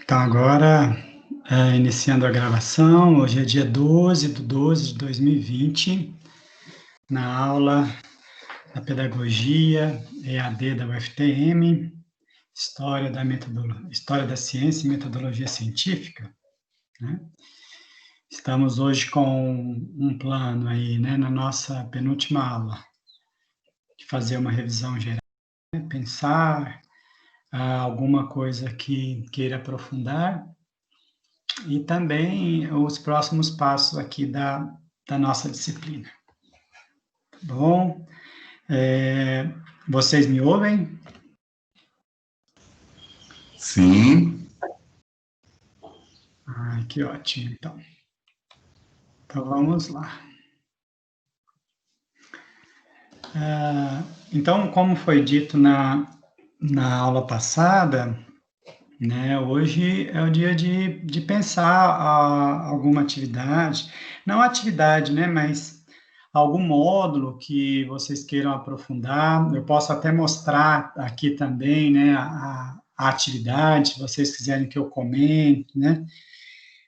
Então, agora, iniciando a gravação, hoje é dia 12/12/2020, na aula da Pedagogia EAD da UFTM, História da Ciência e Metodologia Científica, né? Estamos hoje com um plano aí, né, na nossa penúltima aula, de fazer uma revisão geral, né, pensar alguma coisa que queira aprofundar, e também os próximos passos aqui da nossa disciplina. Tá bom? Vocês me ouvem? Sim. Que ótimo, então. Então, vamos lá. Então, como foi dito na aula passada, né, hoje é o dia de pensar alguma atividade, não atividade, né, mas algum módulo que vocês queiram aprofundar. Eu posso até mostrar aqui também, né, a atividade, se vocês quiserem que eu comente, né,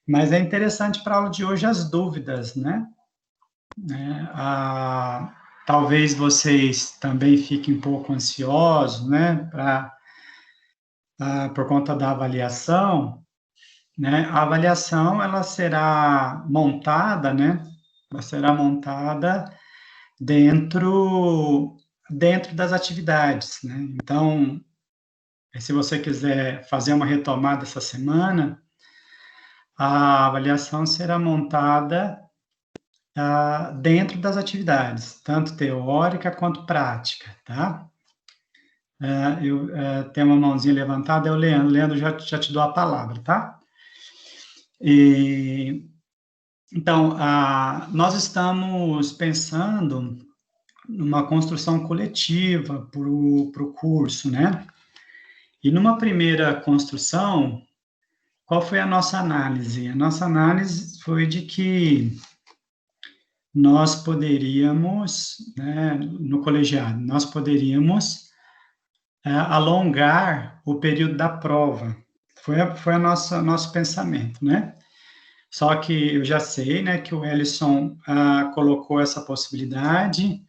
mas é interessante para a aula de hoje as dúvidas, né, talvez vocês também fiquem um pouco ansiosos, né, por conta da avaliação, né? A avaliação, ela será montada, né? Ela será montada dentro das atividades, né? Então, se você quiser fazer uma retomada essa semana, a avaliação será montada dentro das atividades, tanto teórica quanto prática, tá? Eu tenho uma mãozinha levantada, é o Leandro. Leandro, já te dou a palavra, tá? Então, nós estamos pensando numa construção coletiva para o curso, né? E numa primeira construção, qual foi a nossa análise? A nossa análise foi de que nós poderíamos, né, no colegiado, nós poderíamos alongar o período da prova. Foi a nosso pensamento, né? Só que eu já sei, né, que o Ellison colocou essa possibilidade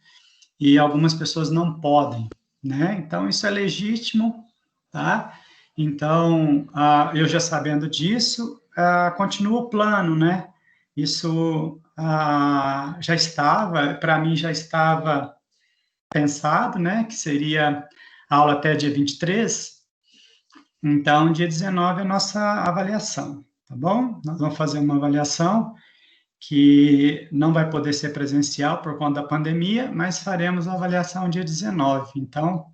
e algumas pessoas não podem, né? Então, isso é legítimo, tá? Então, eu já sabendo disso, continua o plano, né? Isso já estava, para mim já estava pensado, né, que seria a aula até dia 23. Então, dia 19 é a nossa avaliação, tá bom? Nós vamos fazer uma avaliação que não vai poder ser presencial por conta da pandemia, mas faremos a avaliação dia 19. Então,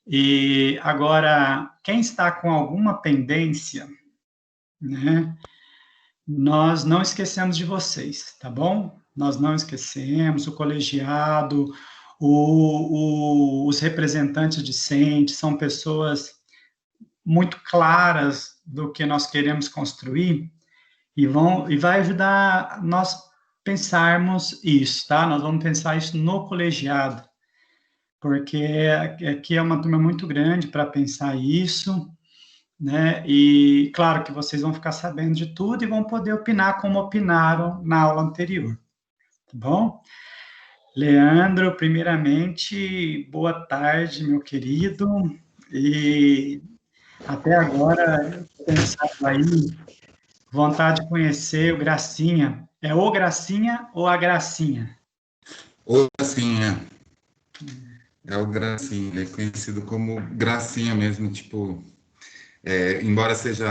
e agora, quem está com alguma pendência, né, nós não esquecemos de vocês, tá bom? Nós não esquecemos, o colegiado, os representantes discentes, são pessoas muito claras do que nós queremos construir, e vai ajudar nós pensarmos isso, tá? Nós vamos pensar isso no colegiado, porque aqui é uma turma muito grande para pensar isso, né? E claro que vocês vão ficar sabendo de tudo e vão poder opinar como opinaram na aula anterior, tá bom? Leandro, primeiramente, boa tarde, meu querido, e até agora, pensava aí, vontade de conhecer o Gracinha. É o Gracinha ou a Gracinha? O Gracinha. É o Gracinha. Ele é conhecido como Gracinha mesmo, tipo... embora seja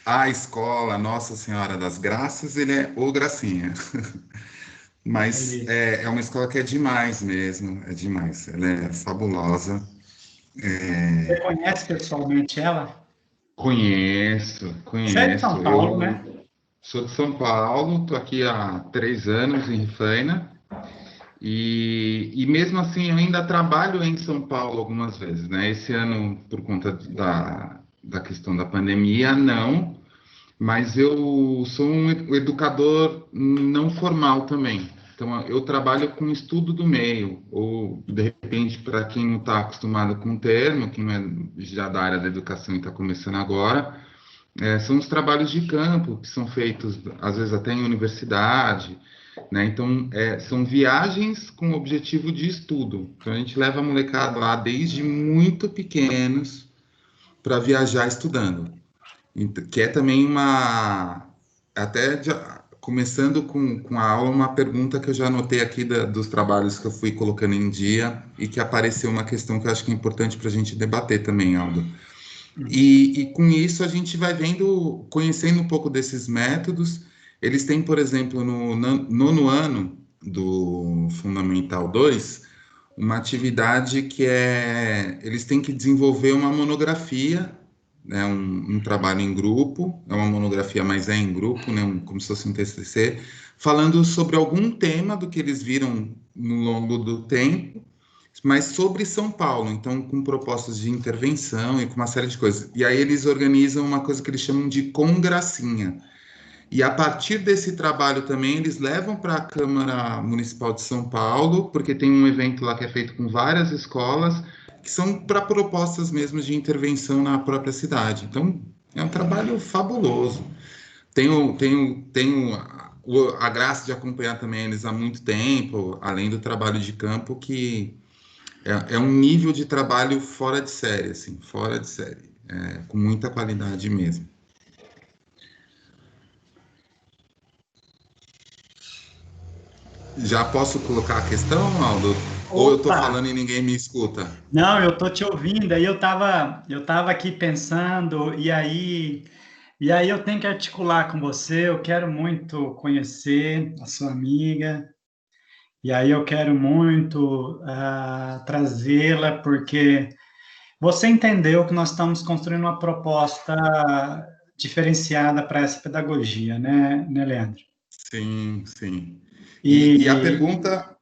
a escola Nossa Senhora das Graças, ele é o Gracinha. Mas Beleza. é uma escola que é demais mesmo, é demais. Ela é fabulosa. Você conhece pessoalmente ela? Conheço, Você é de conheço. São Paulo, né? Eu sou de São Paulo, estou aqui há 3 anos em Rifaina. E mesmo assim, eu ainda trabalho em São Paulo algumas vezes, né? Esse ano, por conta da questão da pandemia, não, mas eu sou um educador não formal também. Então, eu trabalho com estudo do meio, ou, de repente, para quem não está acostumado com o termo, quem não é já da área da educação e está começando agora, são os trabalhos de campo que são feitos, às vezes até em universidade, né? Então, são viagens com objetivo de estudo. Então, a gente leva a molecada lá desde muito pequenos para viajar estudando. Que é também até começando com a aula, uma pergunta que eu já anotei aqui dos trabalhos que eu fui colocando em dia e que apareceu uma questão que eu acho que é importante para a gente debater também, Aldo. E com isso a gente vai vendo, conhecendo um pouco desses métodos. Eles têm, por exemplo, no nono ano do Fundamental 2, uma atividade que eles têm que desenvolver uma monografia, né, um trabalho em grupo, é uma monografia, mas é em grupo, né, como se fosse um TCC, falando sobre algum tema do que eles viram no longo do tempo, mas sobre São Paulo, então com propostas de intervenção e com uma série de coisas. E aí eles organizam uma coisa que eles chamam de congracinha. E a partir desse trabalho também eles levam para a Câmara Municipal de São Paulo, porque tem um evento lá que é feito com várias escolas, que são para propostas mesmo de intervenção na própria cidade. Então é um trabalho fabuloso. Tenho a graça de acompanhar também eles há muito tempo, além do trabalho de campo, que é um nível de trabalho fora de série, assim, fora de série, com muita qualidade mesmo. Já posso colocar a questão, Aldo? Ou eu estou Opa! falando e ninguém me escuta? Não, eu tô te ouvindo, aí eu tava aqui pensando, e aí eu tenho que articular com você, eu quero muito conhecer a sua amiga, e aí eu quero muito trazê-la, porque você entendeu que nós estamos construindo uma proposta diferenciada para essa pedagogia, né, Leandro? Sim, sim. E a E, pergunta,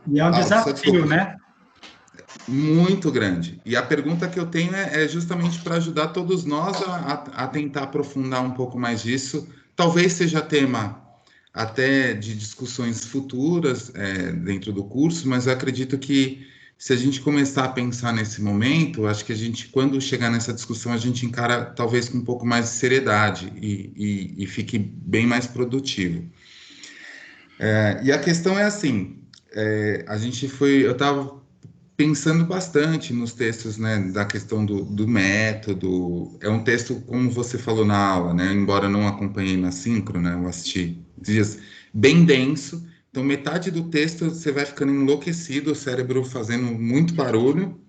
e é um Aldo, só desafio, desculpa, né? muito grande. E a pergunta que eu tenho é justamente para ajudar todos nós a tentar aprofundar um pouco mais disso. Talvez seja tema até de discussões futuras dentro do curso, mas eu acredito que se a gente começar a pensar nesse momento, acho que a gente, quando chegar nessa discussão, a gente encara talvez com um pouco mais de seriedade e fique bem mais produtivo. E a questão é assim, eu estava pensando bastante nos textos, né, da questão do método. É um texto, como você falou na aula, né, embora não acompanhei na síncro, né, eu assisti dias bem denso. Então, metade do texto você vai ficando enlouquecido, o cérebro fazendo muito barulho,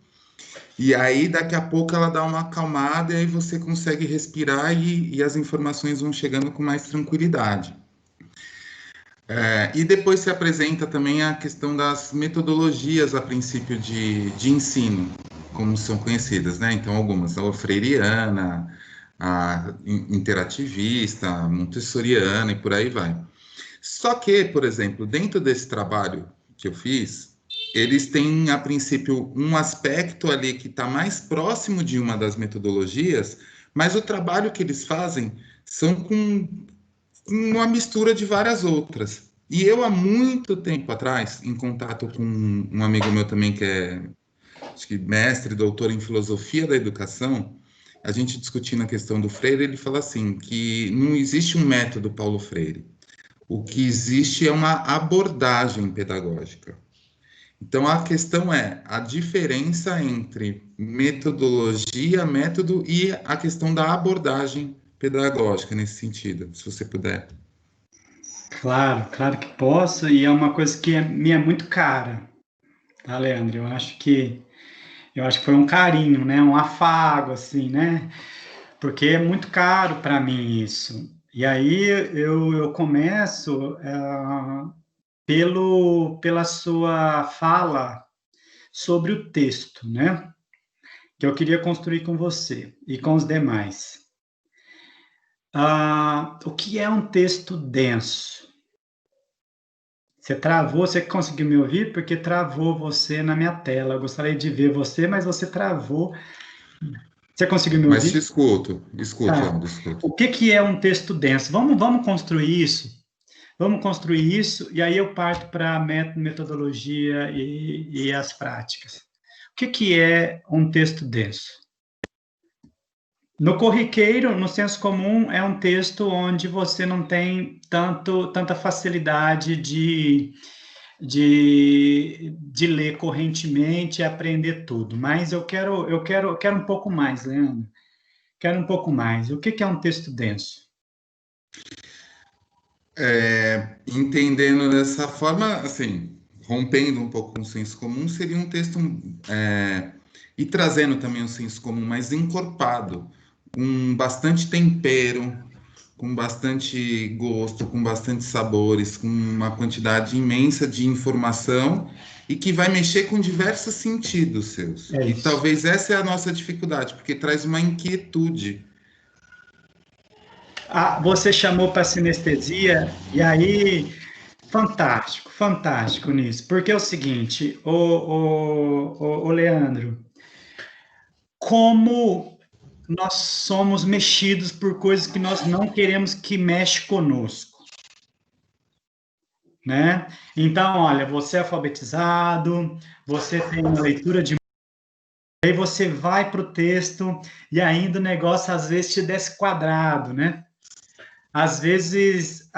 e aí daqui a pouco ela dá uma acalmada e aí você consegue respirar e as informações vão chegando com mais tranquilidade. E depois se apresenta também a questão das metodologias, a princípio, de ensino, como são conhecidas, né? Então, algumas, a freiriana, a interativista, a montessoriana e por aí vai. Só que, por exemplo, dentro desse trabalho que eu fiz, eles têm, a princípio, um aspecto ali que está mais próximo de uma das metodologias, mas o trabalho que eles fazem são com uma mistura de várias outras. E eu, há muito tempo atrás, em contato com um amigo meu também, que é acho que mestre, doutor em filosofia da educação, a gente discutindo a questão do Freire, ele fala assim, que não existe um método Paulo Freire. O que existe é uma abordagem pedagógica. Então, a questão é a diferença entre metodologia, método e a questão da abordagem pedagógica nesse sentido, se você puder. Claro, claro que posso, e é uma coisa que me é muito cara, tá, Leandro? Eu acho que foi um carinho, né? Um afago, assim, né? Porque é muito caro para mim isso. E aí eu começo pela sua fala sobre o texto, né? Que eu queria construir com você e com os demais. O que é um texto denso? Você travou, você conseguiu me ouvir? Porque travou você na minha tela. Eu gostaria de ver você, mas você travou. Você conseguiu me Mas te ouvir? escuto, Tá. Aldo, escuto. O que que é um texto denso? Vamos construir isso? Vamos construir isso, e aí eu parto para a metodologia e as práticas. O que que é um texto denso? No corriqueiro, no senso comum, é um texto onde você não tem tanta facilidade de ler correntemente e aprender tudo. Mas eu quero um pouco mais, Leandro. Quero um pouco mais. O que que é um texto denso? Entendendo dessa forma, assim, rompendo um pouco com o senso comum, seria um texto e trazendo também o senso comum mais encorpado, com bastante tempero, com bastante gosto, com bastante sabores, com uma quantidade imensa de informação e que vai mexer com diversos sentidos seus. É E isso. talvez essa é a nossa dificuldade, porque traz uma inquietude. Ah, você chamou para sinestesia, e aí, fantástico, fantástico nisso. Porque é o seguinte, o Leandro, como nós somos mexidos por coisas que nós não queremos que mexe conosco, né? Então, olha, você é alfabetizado, você tem uma leitura de... Aí você vai para o texto e ainda o negócio às vezes te desce quadrado, né? Às vezes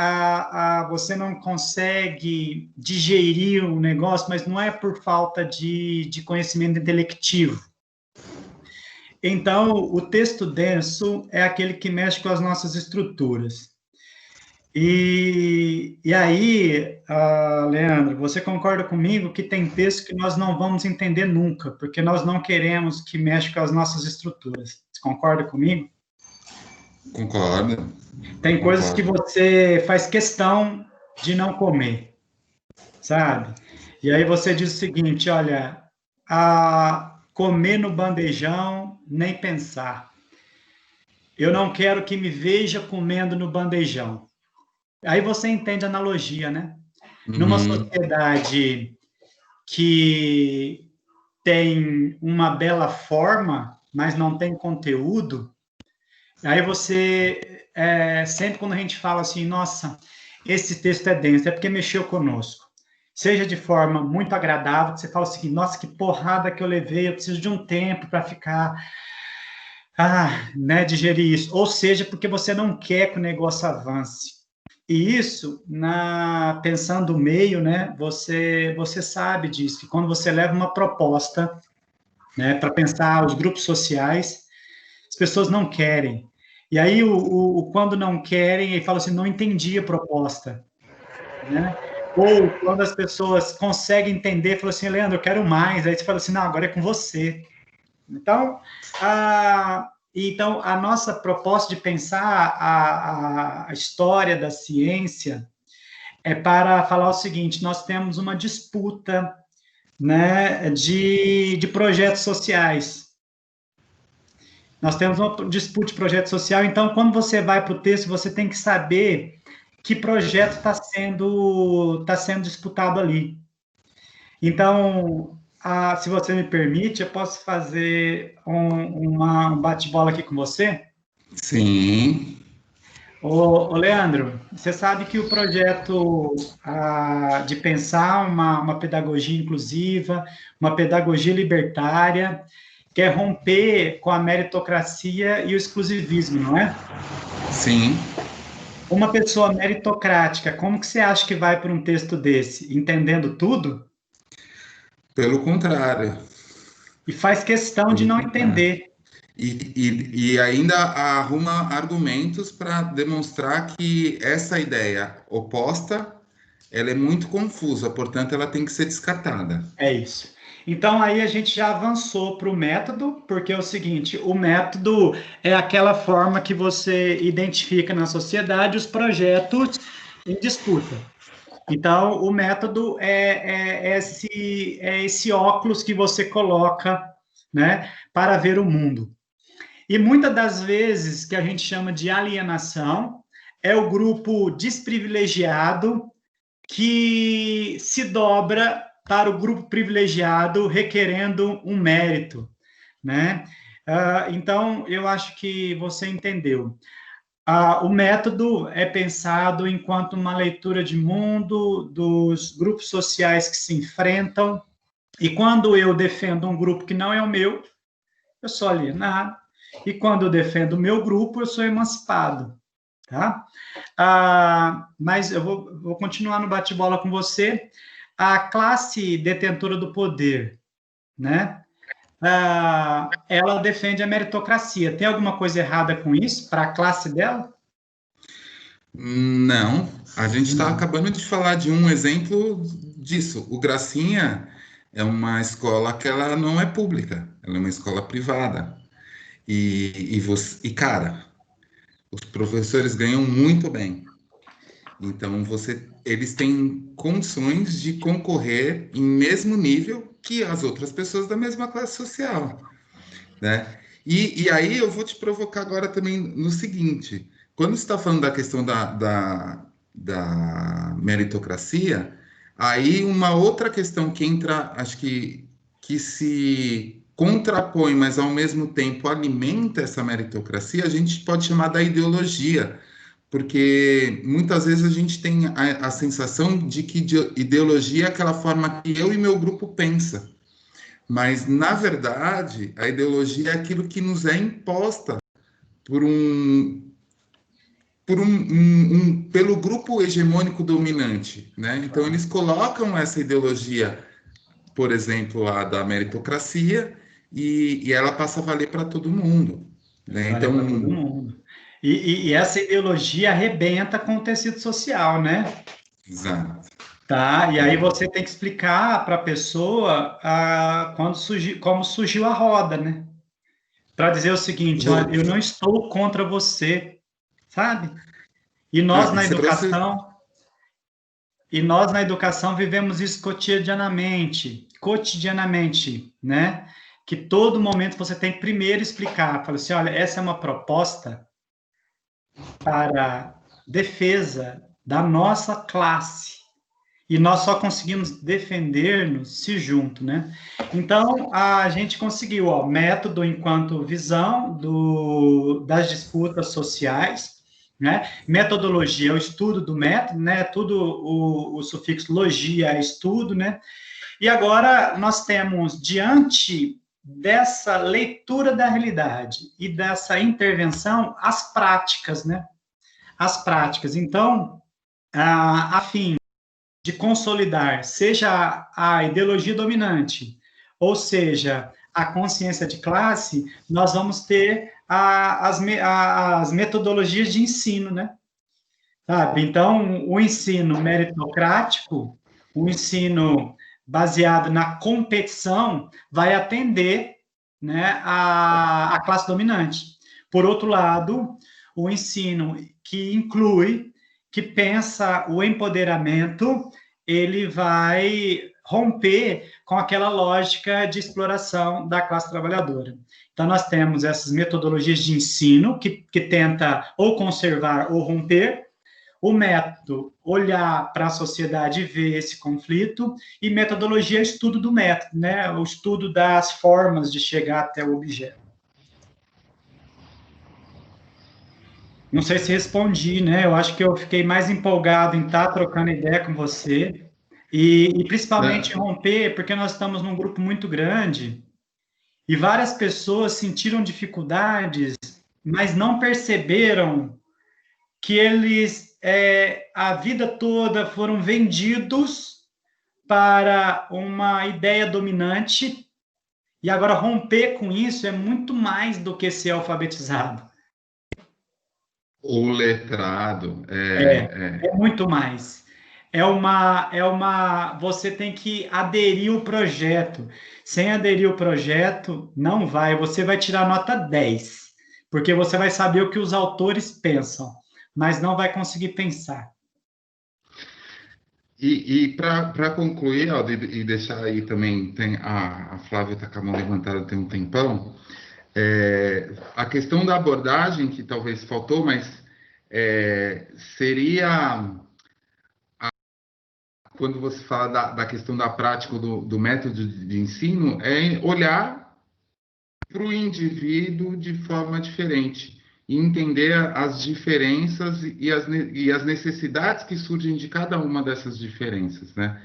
você não consegue digerir o negócio, mas não é por falta de conhecimento intelectivo. Então, o texto denso é aquele que mexe com as nossas estruturas. E aí, Leandro, você concorda comigo que tem texto que nós não vamos entender nunca, porque nós não queremos que mexa com as nossas estruturas. Você concorda comigo? Concorda? Tem coisas que Concordo. você faz questão de não comer, sabe? E aí você diz o seguinte, olha, comer no bandejão, nem pensar. Eu não quero que me veja comendo no bandejão. Aí você entende a analogia, né? Numa Uhum. sociedade que tem uma bela forma, mas não tem conteúdo, aí você, sempre quando a gente fala assim, nossa, esse texto é denso, é porque mexeu conosco. Seja de forma muito agradável, que você fala assim, nossa, que porrada que eu levei, eu preciso de um tempo para ficar, né, digerir isso. Ou seja, porque você não quer que o negócio avance. E isso, pensando o meio, né, você sabe disso, que quando você leva uma proposta, né, para pensar os grupos sociais, as pessoas não querem. E aí, quando não querem, ele fala assim, não entendi a proposta, né? Ou quando as pessoas conseguem entender, fala assim, Leandro, eu quero mais. Aí você fala assim, não, agora é com você. Então, a nossa proposta de pensar a história da ciência é para falar o seguinte: nós temos uma disputa, né, de projetos sociais. Nós temos uma disputa de projeto social, então, quando você vai para o texto, você tem que saber que projeto está sendo disputado ali. Então, se você me permite, eu posso fazer um bate-bola aqui com você? Sim, Ô, Leandro, você sabe que o projeto de pensar uma pedagogia inclusiva, uma pedagogia libertária, quer romper com a meritocracia e o exclusivismo, não é? sim. Uma pessoa meritocrática, como que você acha que vai para um texto desse? Entendendo tudo? Pelo contrário. E faz questão de Pelo não contrário. entender. E ainda arruma argumentos para demonstrar que essa ideia oposta ela é muito confusa, portanto, ela tem que ser descartada. É isso. Então, aí a gente já avançou para o método, porque é o seguinte: o método é aquela forma que você identifica na sociedade os projetos em disputa. Então, o método é esse óculos que você coloca, né, para ver o mundo. E muitas das vezes que a gente chama de alienação é o grupo desprivilegiado que se dobra para o grupo privilegiado requerendo um mérito, né? Então, eu acho que você entendeu. O método é pensado enquanto uma leitura de mundo dos grupos sociais que se enfrentam, e quando eu defendo um grupo que não é o meu, eu sou alienado. e quando eu defendo o meu grupo, eu sou emancipado, tá? Mas eu vou continuar no bate-bola com você. A classe detentora do poder, né? Ela defende a meritocracia. Tem alguma coisa errada com isso para a classe dela? Não, a gente está acabando de falar de um exemplo disso. O Gracinha é uma escola que ela não é pública, ela é uma escola privada. Cara, os professores ganham muito bem. Então, eles têm condições de concorrer em mesmo nível que as outras pessoas da mesma classe social, né? E aí eu vou te provocar agora também no seguinte: quando você está falando da questão da meritocracia, aí uma outra questão que entra, acho que se contrapõe, mas ao mesmo tempo alimenta essa meritocracia, a gente pode chamar da ideologia, porque muitas vezes a gente tem a sensação de que ideologia é aquela forma que eu e meu grupo pensa. Mas, na verdade, a ideologia é aquilo que nos é imposta por pelo grupo hegemônico dominante, né? Então, eles colocam essa ideologia, por exemplo, a da meritocracia, e ela passa a valer para todo mundo, né? Vale para todo Então, mundo. E essa ideologia arrebenta com o tecido social, né? exato. Tá? E aí você tem que explicar para a pessoa como surgiu a roda, né? Para dizer o seguinte, olha, eu não estou contra você, sabe? E nós na Você trouxe. educação, e nós na educação vivemos isso cotidianamente, né? Que todo momento você tem que primeiro explicar, fala assim, olha, essa é uma proposta para defesa da nossa classe. E nós só conseguimos defender-nos se junto, né? Então, a gente conseguiu, ó, método enquanto visão das disputas sociais, né? Metodologia, o estudo do método, né? Tudo o sufixo logia é estudo, né? E agora nós temos, diante dessa leitura da realidade e dessa intervenção, as práticas, né? As práticas. Então, a fim de consolidar, seja a ideologia dominante, ou seja, a consciência de classe, nós vamos ter as metodologias de ensino, né? Sabe? Então, o ensino meritocrático, o ensino baseado na competição, vai atender, né, a classe dominante. Por outro lado, o ensino que inclui, que pensa o empoderamento, ele vai romper com aquela lógica de exploração da classe trabalhadora. Então, nós temos essas metodologias de ensino que tenta ou conservar ou romper, o método, olhar para a sociedade e ver esse conflito, e metodologia, estudo do método, né? O estudo das formas de chegar até o objeto. Não sei se respondi, né? Eu acho que eu fiquei mais empolgado em estar trocando ideia com você, e principalmente Né? romper, porque nós estamos num grupo muito grande, e várias pessoas sentiram dificuldades, mas não perceberam que eles, a vida toda, foram vendidos para uma ideia dominante, e agora romper com isso é muito mais do que ser alfabetizado. O letrado, É muito mais. Você tem que aderir ao projeto. Sem aderir ao projeto, não vai. Você vai tirar nota 10, porque você vai saber o que os autores pensam, mas não vai conseguir pensar. E para concluir, Aldo, e deixar aí também, tem a Flávia está com a mão levantada tem um tempão, a questão da abordagem, que talvez faltou, mas seria, quando você fala da questão da prática do método de ensino, é olhar para o indivíduo de forma diferente e entender as diferenças e as necessidades que surgem de cada uma dessas diferenças, né?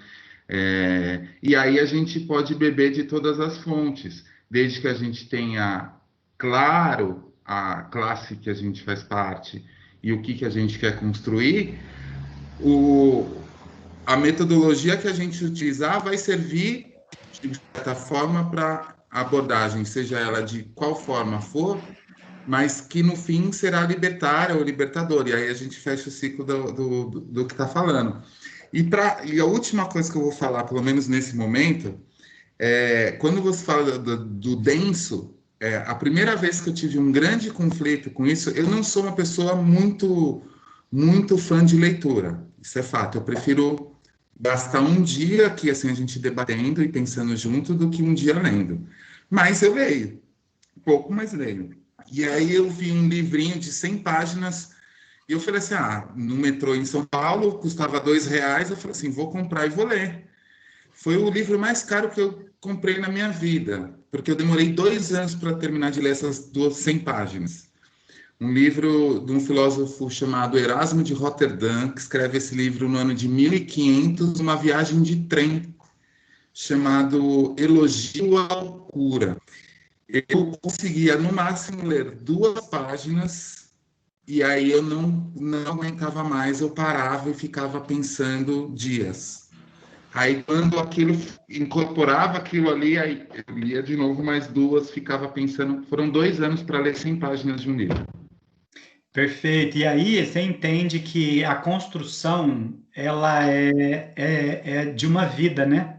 E aí a gente pode beber de todas as fontes, desde que a gente tenha claro a classe que a gente faz parte e o que a gente quer construir, a metodologia que a gente utilizar vai servir, de certa forma, para a abordagem, seja ela de qual forma for, mas que no fim será libertária ou libertadora. E aí a gente fecha o ciclo do que está falando. E a última coisa que eu vou falar, pelo menos nesse momento, quando você fala do denso, a primeira vez que eu tive um grande conflito com isso, eu não sou uma pessoa muito fã de leitura, isso é fato. Eu prefiro gastar um dia aqui, assim, a gente debatendo e pensando junto, do que um dia lendo. Mas eu leio, pouco, mas leio. E aí eu vi um livrinho de 100 páginas e eu falei assim, no metrô em São Paulo, custava R$ 2, eu falei assim, vou comprar e vou ler. Foi o livro mais caro que eu comprei na minha vida, porque eu demorei 2 anos para terminar de ler essas 100 páginas. Um livro de um filósofo chamado Erasmo de Roterdã, que escreve esse livro no ano de 1500, uma viagem de trem, chamado Elogio à Loucura. Eu conseguia, no máximo, ler 2 páginas, e aí eu não aguentava mais, eu parava e ficava pensando dias. Aí, quando aquilo incorporava aquilo ali, aí eu lia de novo mais 2, ficava pensando. Foram 2 anos para ler 100 páginas de um livro. Perfeito. E aí você entende que a construção, ela é de uma vida, né?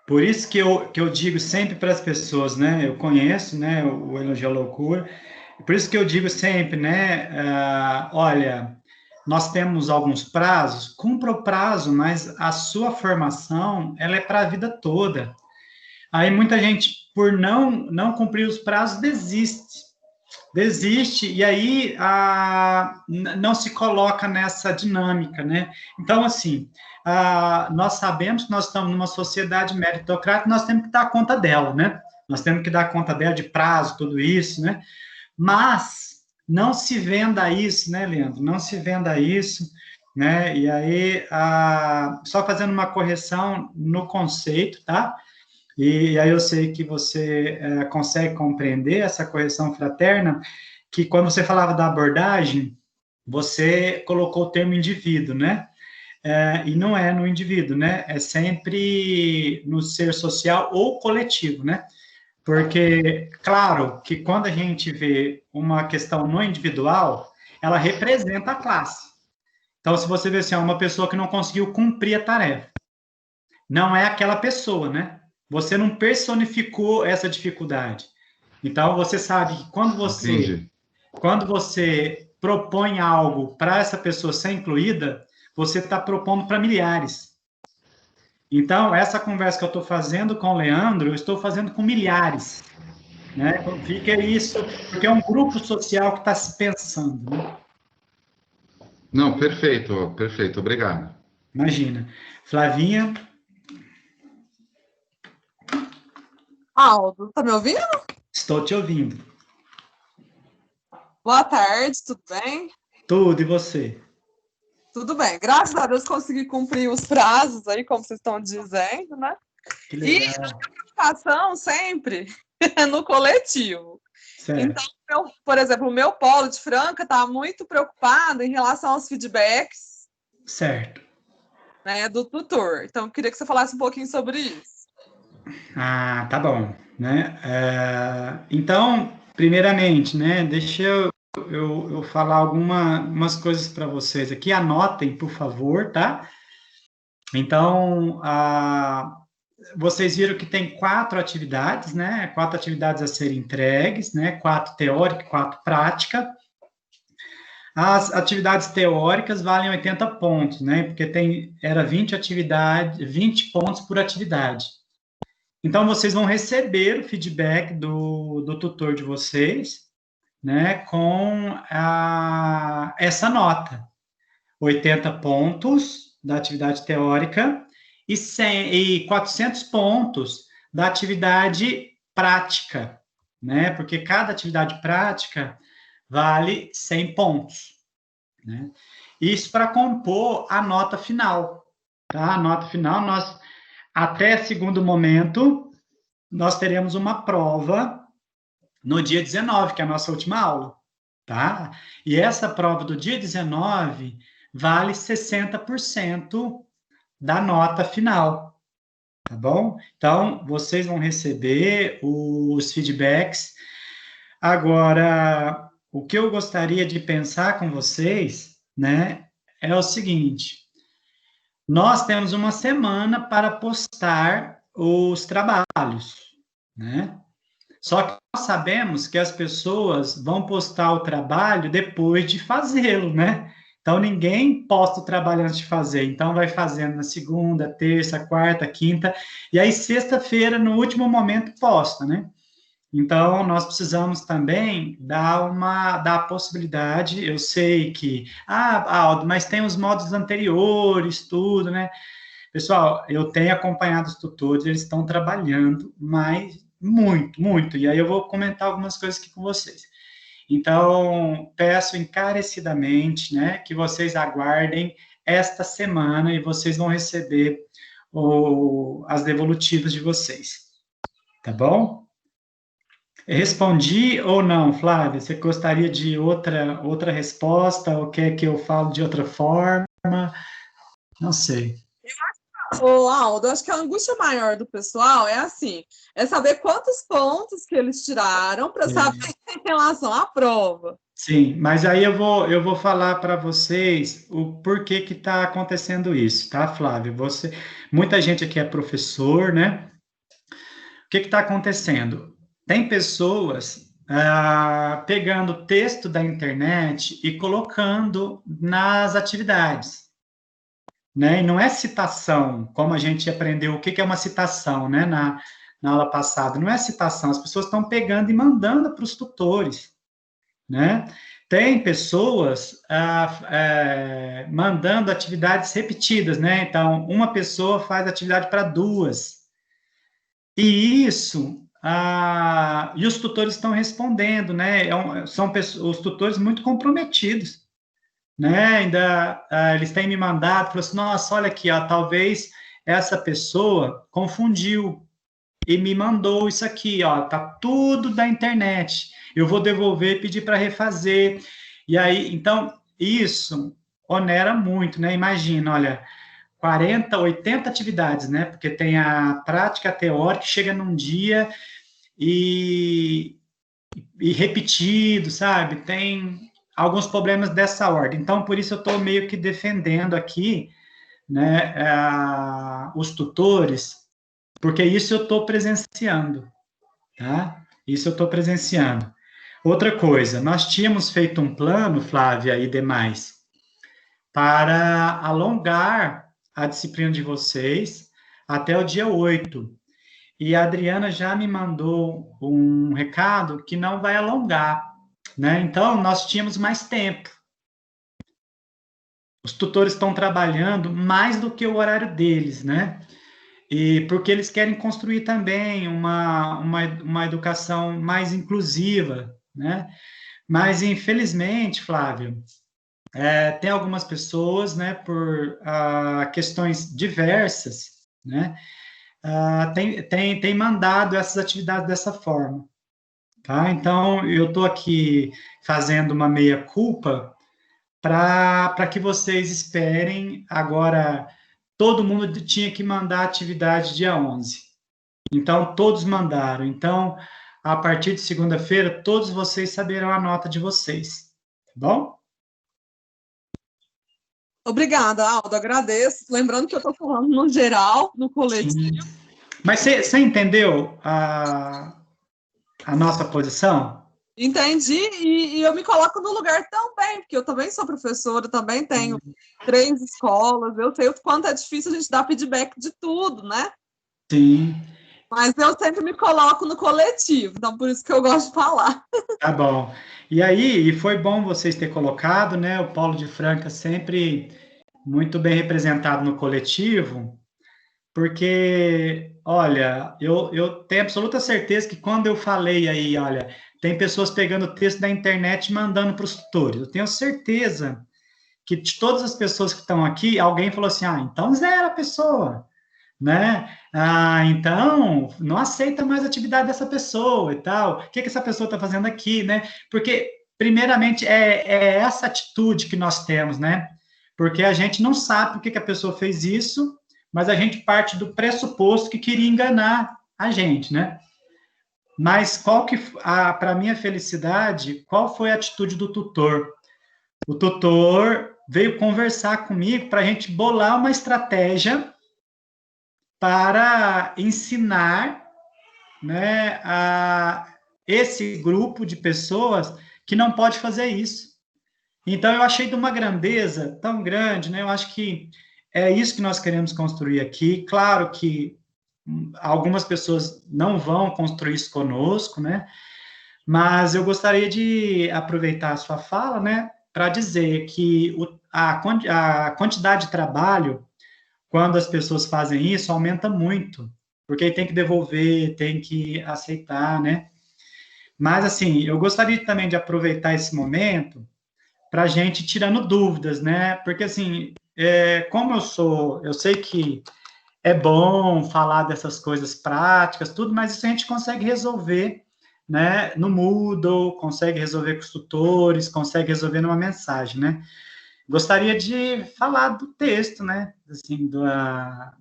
Por isso que eu digo sempre para as pessoas, né? Eu conheço, né, o Elogio à Loucura. Por isso que eu digo sempre, né? Olha, nós temos alguns prazos, cumpra o prazo, mas a sua formação, ela é para a vida toda. Aí muita gente, por não cumprir os prazos, desiste, e aí não se coloca nessa dinâmica, né? Então, assim, nós sabemos que nós estamos numa sociedade meritocrática, nós temos que dar conta dela, né? Nós temos que dar conta dela de prazo, tudo isso, né? Mas não se venda isso, né, Leandro? Não se venda isso, né? E aí, só fazendo uma correção no conceito, tá? E aí eu sei que você consegue compreender essa correção fraterna, que quando você falava da abordagem, você colocou o termo indivíduo, né? E não é no indivíduo, né? É sempre no ser social ou coletivo, né? Porque, claro, que quando a gente vê uma questão no individual, ela representa a classe. Então, se você vê assim, uma pessoa que não conseguiu cumprir a tarefa, não é aquela pessoa, né? Você não personificou essa dificuldade. Então, você sabe que quando você propõe algo para essa pessoa ser incluída, você está propondo para milhares. Então, essa conversa que eu estou fazendo com o Leandro, eu estou fazendo com milhares. Né? Fica isso, porque é um grupo social que está se pensando. Né? Não, perfeito, perfeito, obrigado. Imagina. Flavinha? Aldo, tá me ouvindo? Estou te ouvindo. Boa tarde, tudo bem? Tudo, e você? Tudo bem, graças a Deus consegui cumprir os prazos aí, como vocês estão dizendo, né? Que legal. E a preocupação sempre é no coletivo. Certo. Então, por exemplo, o meu polo de Franca está muito preocupado em relação aos feedbacks, Certo. né, do tutor. Então, eu queria que você falasse um pouquinho sobre isso. Tá bom, né? Então, primeiramente, né, deixa eu falar algumas coisas para vocês aqui, anotem, por favor, tá? Então, vocês viram que tem 4 atividades, né? 4 atividades a serem entregues, né? 4 teóricas, 4 práticas. As atividades teóricas valem 80 pontos, né? Porque era 20 pontos por atividade. Então, vocês vão receber o feedback do tutor de vocês, né, com essa nota. 80 pontos da atividade teórica e 400 pontos da atividade prática, né, porque cada atividade prática vale 100 pontos, né. Isso para compor a nota final, tá? A nota final, até segundo momento, nós teremos uma prova no dia 19, que é a nossa última aula, tá? E essa prova do dia 19 vale 60% da nota final, tá bom? Então, vocês vão receber os feedbacks. Agora, o que eu gostaria de pensar com vocês, né, é o seguinte: nós temos uma semana para postar os trabalhos, né? Só que nós sabemos que as pessoas vão postar o trabalho depois de fazê-lo, né? Então, ninguém posta o trabalho antes de fazer. Então, vai fazendo na segunda, terça, quarta, quinta, e aí, sexta-feira, no último momento, posta, né? Então, nós precisamos também dar a possibilidade, eu sei que, Aldo, mas tem os modos anteriores, tudo, né? Pessoal, eu tenho acompanhado os tutores, eles estão trabalhando, mas muito, muito, e aí eu vou comentar algumas coisas aqui com vocês. Então, peço encarecidamente, né, que vocês aguardem esta semana e vocês vão receber as devolutivas de vocês, tá bom? Respondi ou não, Flávia? Você gostaria de outra resposta ou quer que eu fale de outra forma? Não sei. Ô, Aldo, acho que a angústia maior do pessoal é assim, é saber quantos pontos que eles tiraram para saber em relação à prova. Sim, mas aí eu vou falar para vocês o porquê que está acontecendo isso, tá, Flávia? Muita gente aqui é professor, né? O que está acontecendo? Tem pessoas pegando o texto da internet e colocando nas atividades, né? E não é citação, como a gente aprendeu o que é uma citação, né? Na aula passada, não é citação, as pessoas estão pegando e mandando para os tutores, né? Tem pessoas mandando atividades repetidas, né? Então, uma pessoa faz atividade para duas. E isso, e os tutores estão respondendo, né? São os tutores muito comprometidos, né? Ainda eles têm me mandado, falou assim, nossa, olha aqui, ó, talvez essa pessoa confundiu e me mandou isso aqui, ó, tá tudo da internet. Eu vou devolver e pedir para refazer. E aí, então, isso onera muito, né? Imagina, olha, 40, 80 atividades, né? Porque tem a prática teórica que chega num dia e, e repetido, sabe? Tem alguns problemas dessa ordem. Então, por isso eu estou meio que defendendo aqui, né, os tutores, porque isso eu estou presenciando, tá? Isso eu estou presenciando. Outra coisa, nós tínhamos feito um plano, Flávia e demais, para alongar a disciplina de vocês até o dia 8. E a Adriana já me mandou um recado que não vai alongar, né? Então, nós tínhamos mais tempo. Os tutores estão trabalhando mais do que o horário deles, né? E porque eles querem construir também uma educação mais inclusiva, né? Mas, infelizmente, Flávio, tem algumas pessoas, né, por questões diversas, né, tem mandado essas atividades dessa forma, tá? Então, eu estou aqui fazendo uma meia-culpa para que vocês esperem. Agora, todo mundo tinha que mandar atividade dia 11. Então, todos mandaram. Então, a partir de segunda-feira, todos vocês saberão a nota de vocês. Tá bom? Obrigada, Aldo, agradeço. Lembrando que eu estou falando no geral, no coletivo. Sim. Mas você entendeu a nossa posição? Entendi, e eu me coloco no lugar também, porque eu também sou professora, também tenho 3 escolas, eu sei o quanto é difícil a gente dar feedback de tudo, né? Sim. Mas eu sempre me coloco no coletivo, então por isso que eu gosto de falar. Tá bom. E aí, foi bom vocês terem colocado, né? O Paulo de Franca sempre muito bem representado no coletivo, porque, olha, eu tenho absoluta certeza que quando eu falei aí, olha, tem pessoas pegando o texto da internet e mandando para os tutores, eu tenho certeza que de todas as pessoas que estão aqui, alguém falou assim, então zero a pessoa, né? Então, não aceita mais a atividade dessa pessoa e tal. O que essa pessoa está fazendo aqui, né? Porque, primeiramente, é essa atitude que nós temos, né? Porque a gente não sabe por que a pessoa fez isso, mas a gente parte do pressuposto que queria enganar a gente, né? Mas para minha felicidade, qual foi a atitude do tutor? O tutor veio conversar comigo para a gente bolar uma estratégia para ensinar, né, a esse grupo de pessoas que não pode fazer isso. Então, eu achei de uma grandeza tão grande, né? Eu acho que é isso que nós queremos construir aqui. Claro que algumas pessoas não vão construir isso conosco, né? Mas eu gostaria de aproveitar a sua fala, né, para dizer que a quantidade de trabalho, quando as pessoas fazem isso, aumenta muito, porque aí tem que devolver, tem que aceitar, né? Mas, assim, eu gostaria também de aproveitar esse momento para a gente tirando dúvidas, né? Porque, assim, como eu sei que é bom falar dessas coisas práticas, tudo, mas isso a gente consegue resolver, né, no Moodle, consegue resolver com os tutores, consegue resolver numa mensagem, né? Gostaria de falar do texto, né, assim,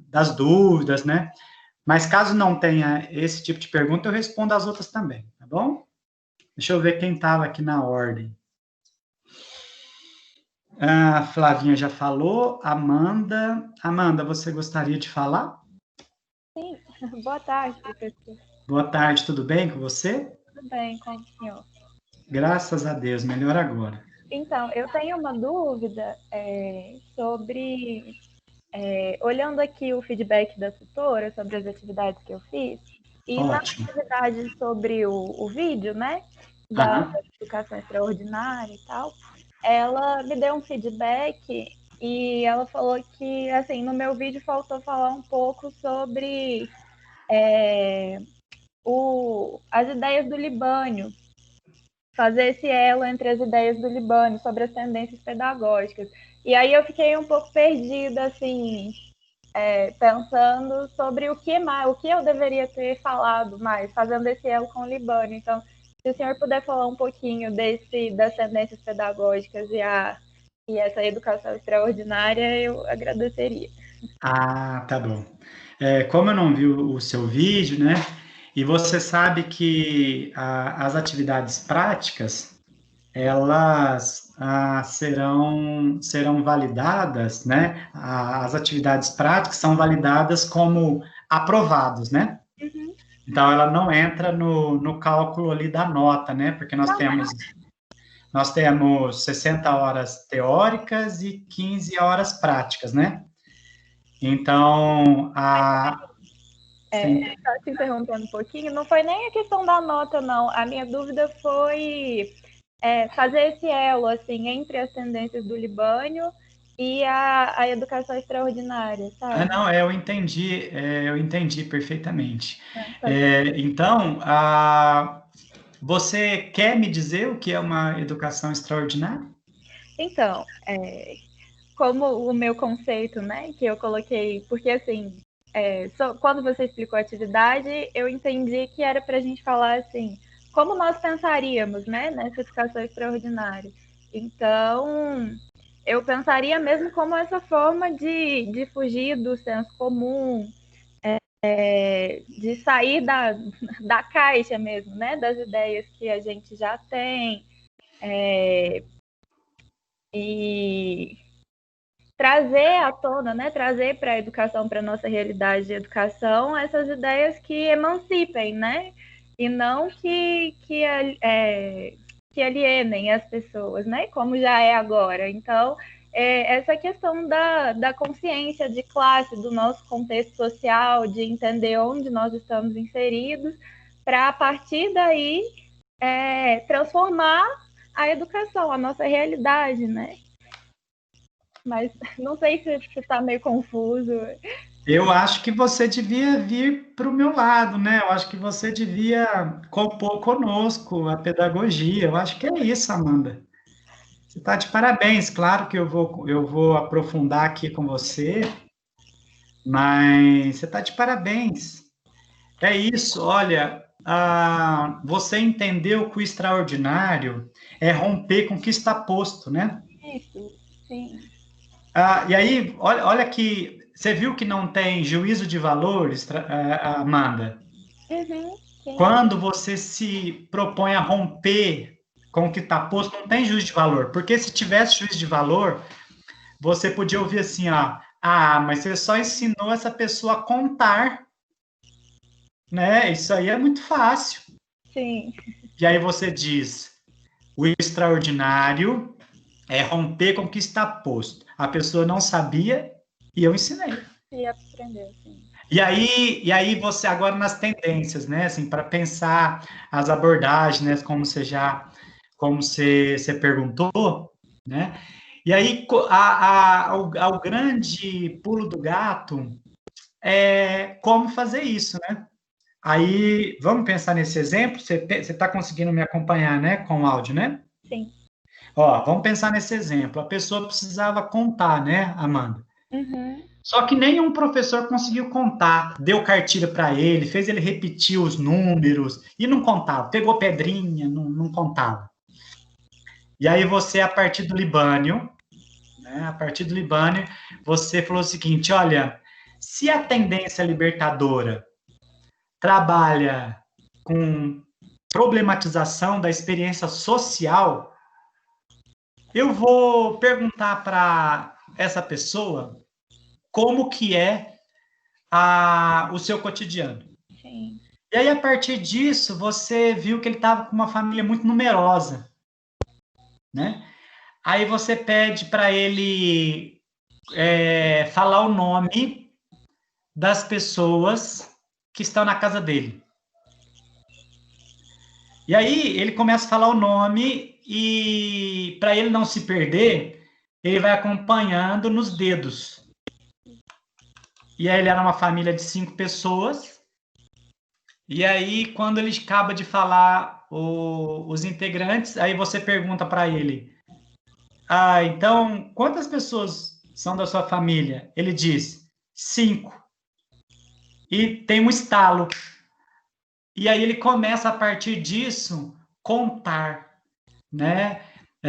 das dúvidas, né? Mas caso não tenha esse tipo de pergunta, eu respondo as outras também, tá bom? Deixa eu ver quem estava aqui na ordem. A Flavinha já falou, Amanda, você gostaria de falar? Sim, boa tarde, professor. Boa tarde, tudo bem com você? Tudo bem com o senhor? Graças a Deus, melhor agora. Então, eu tenho uma dúvida sobre, olhando aqui o feedback da tutora sobre as atividades que eu fiz, e na Ótimo. atividade sobre o vídeo, né, da educação extraordinária e tal, ela me deu um feedback e ela falou que, assim, no meu vídeo faltou falar um pouco sobre as ideias do Libânio, fazer esse elo entre as ideias do Libânio sobre as tendências pedagógicas. E aí eu fiquei um pouco perdida, assim, pensando sobre o que eu deveria ter falado mais, fazendo esse elo com o Libânio. Então, se o senhor puder falar um pouquinho das tendências pedagógicas e essa educação extraordinária, eu agradeceria. Ah, tá bom. Como eu não vi o seu vídeo, né? E você sabe que as atividades práticas, elas serão validadas, né? As atividades práticas são validadas como aprovados, né? Uhum. Então, ela não entra no cálculo ali da nota, né? Porque nós temos 60 horas teóricas e 15 horas práticas, né? Então, Só te interrompendo um pouquinho, não foi nem a questão da nota, não. A minha dúvida foi fazer esse elo, assim, entre as tendências do Libânio e a educação extraordinária, sabe? não, eu entendi perfeitamente. Tá. Então, você quer me dizer o que é uma educação extraordinária? Então, como o meu conceito, né, que eu coloquei, porque assim, quando você explicou a atividade, eu entendi que era para a gente falar assim, como nós pensaríamos, né, nessa educação extraordinária. Então, eu pensaria mesmo como essa forma de fugir do senso comum, de sair da caixa mesmo, né, das ideias que a gente já tem, e trazer à tona, né, trazer para a educação, para a nossa realidade de educação, essas ideias que emancipem, né, e não que alienem as pessoas, né, como já é agora. Então, essa questão da consciência de classe, do nosso contexto social, de entender onde nós estamos inseridos, para, a partir daí, transformar a educação, a nossa realidade, né? Mas não sei se está meio confuso. Eu acho que você devia vir para o meu lado, né? Eu acho que você devia compor conosco a pedagogia. Eu acho que é isso, Amanda. Você está de parabéns. Claro que eu vou aprofundar aqui com você, Mas você está de parabéns. É isso, olha, você entendeu que o extraordinário é romper com o que está posto, né? Isso, sim. E aí, olha que você viu que não tem juízo de valores, Amanda? Uhum, sim. Quando você se propõe a romper com o que está posto, não tem juízo de valor. Porque se tivesse juízo de valor, você podia ouvir assim, ó, mas você só ensinou essa pessoa a contar, né? Isso aí é muito fácil. Sim. E aí você diz, o extraordinário é romper com o que está posto. A pessoa não sabia e eu ensinei. E aprendeu, sim. E aí você agora nas tendências, né? Assim, para pensar as abordagens, né? Como você perguntou, né? E aí ao grande pulo do gato é como fazer isso, né? Aí vamos pensar nesse exemplo. Você está conseguindo me acompanhar, né? Com o áudio, né? Sim. Ó, vamos pensar nesse exemplo. A pessoa precisava contar, né, Amanda? Uhum. Só que nenhum professor conseguiu contar. Deu cartilha para ele, fez ele repetir os números e não contava. Pegou pedrinha, não contava. E aí você, a partir do Libânio, né, você falou o seguinte, olha, se a tendência libertadora trabalha com problematização da experiência social, eu vou perguntar para essa pessoa como que é o seu cotidiano. Sim. E aí, a partir disso, você viu que ele estava com uma família muito numerosa, né? Aí você pede para ele falar o nome das pessoas que estão na casa dele. E aí ele começa a falar o nome e, para ele não se perder, ele vai acompanhando nos dedos. E aí ele era uma família de 5 pessoas. E aí, quando ele acaba de falar os integrantes, aí você pergunta para ele, então, quantas pessoas são da sua família? Ele diz, 5. E tem um estalo. E aí ele começa, a partir disso, contar, né?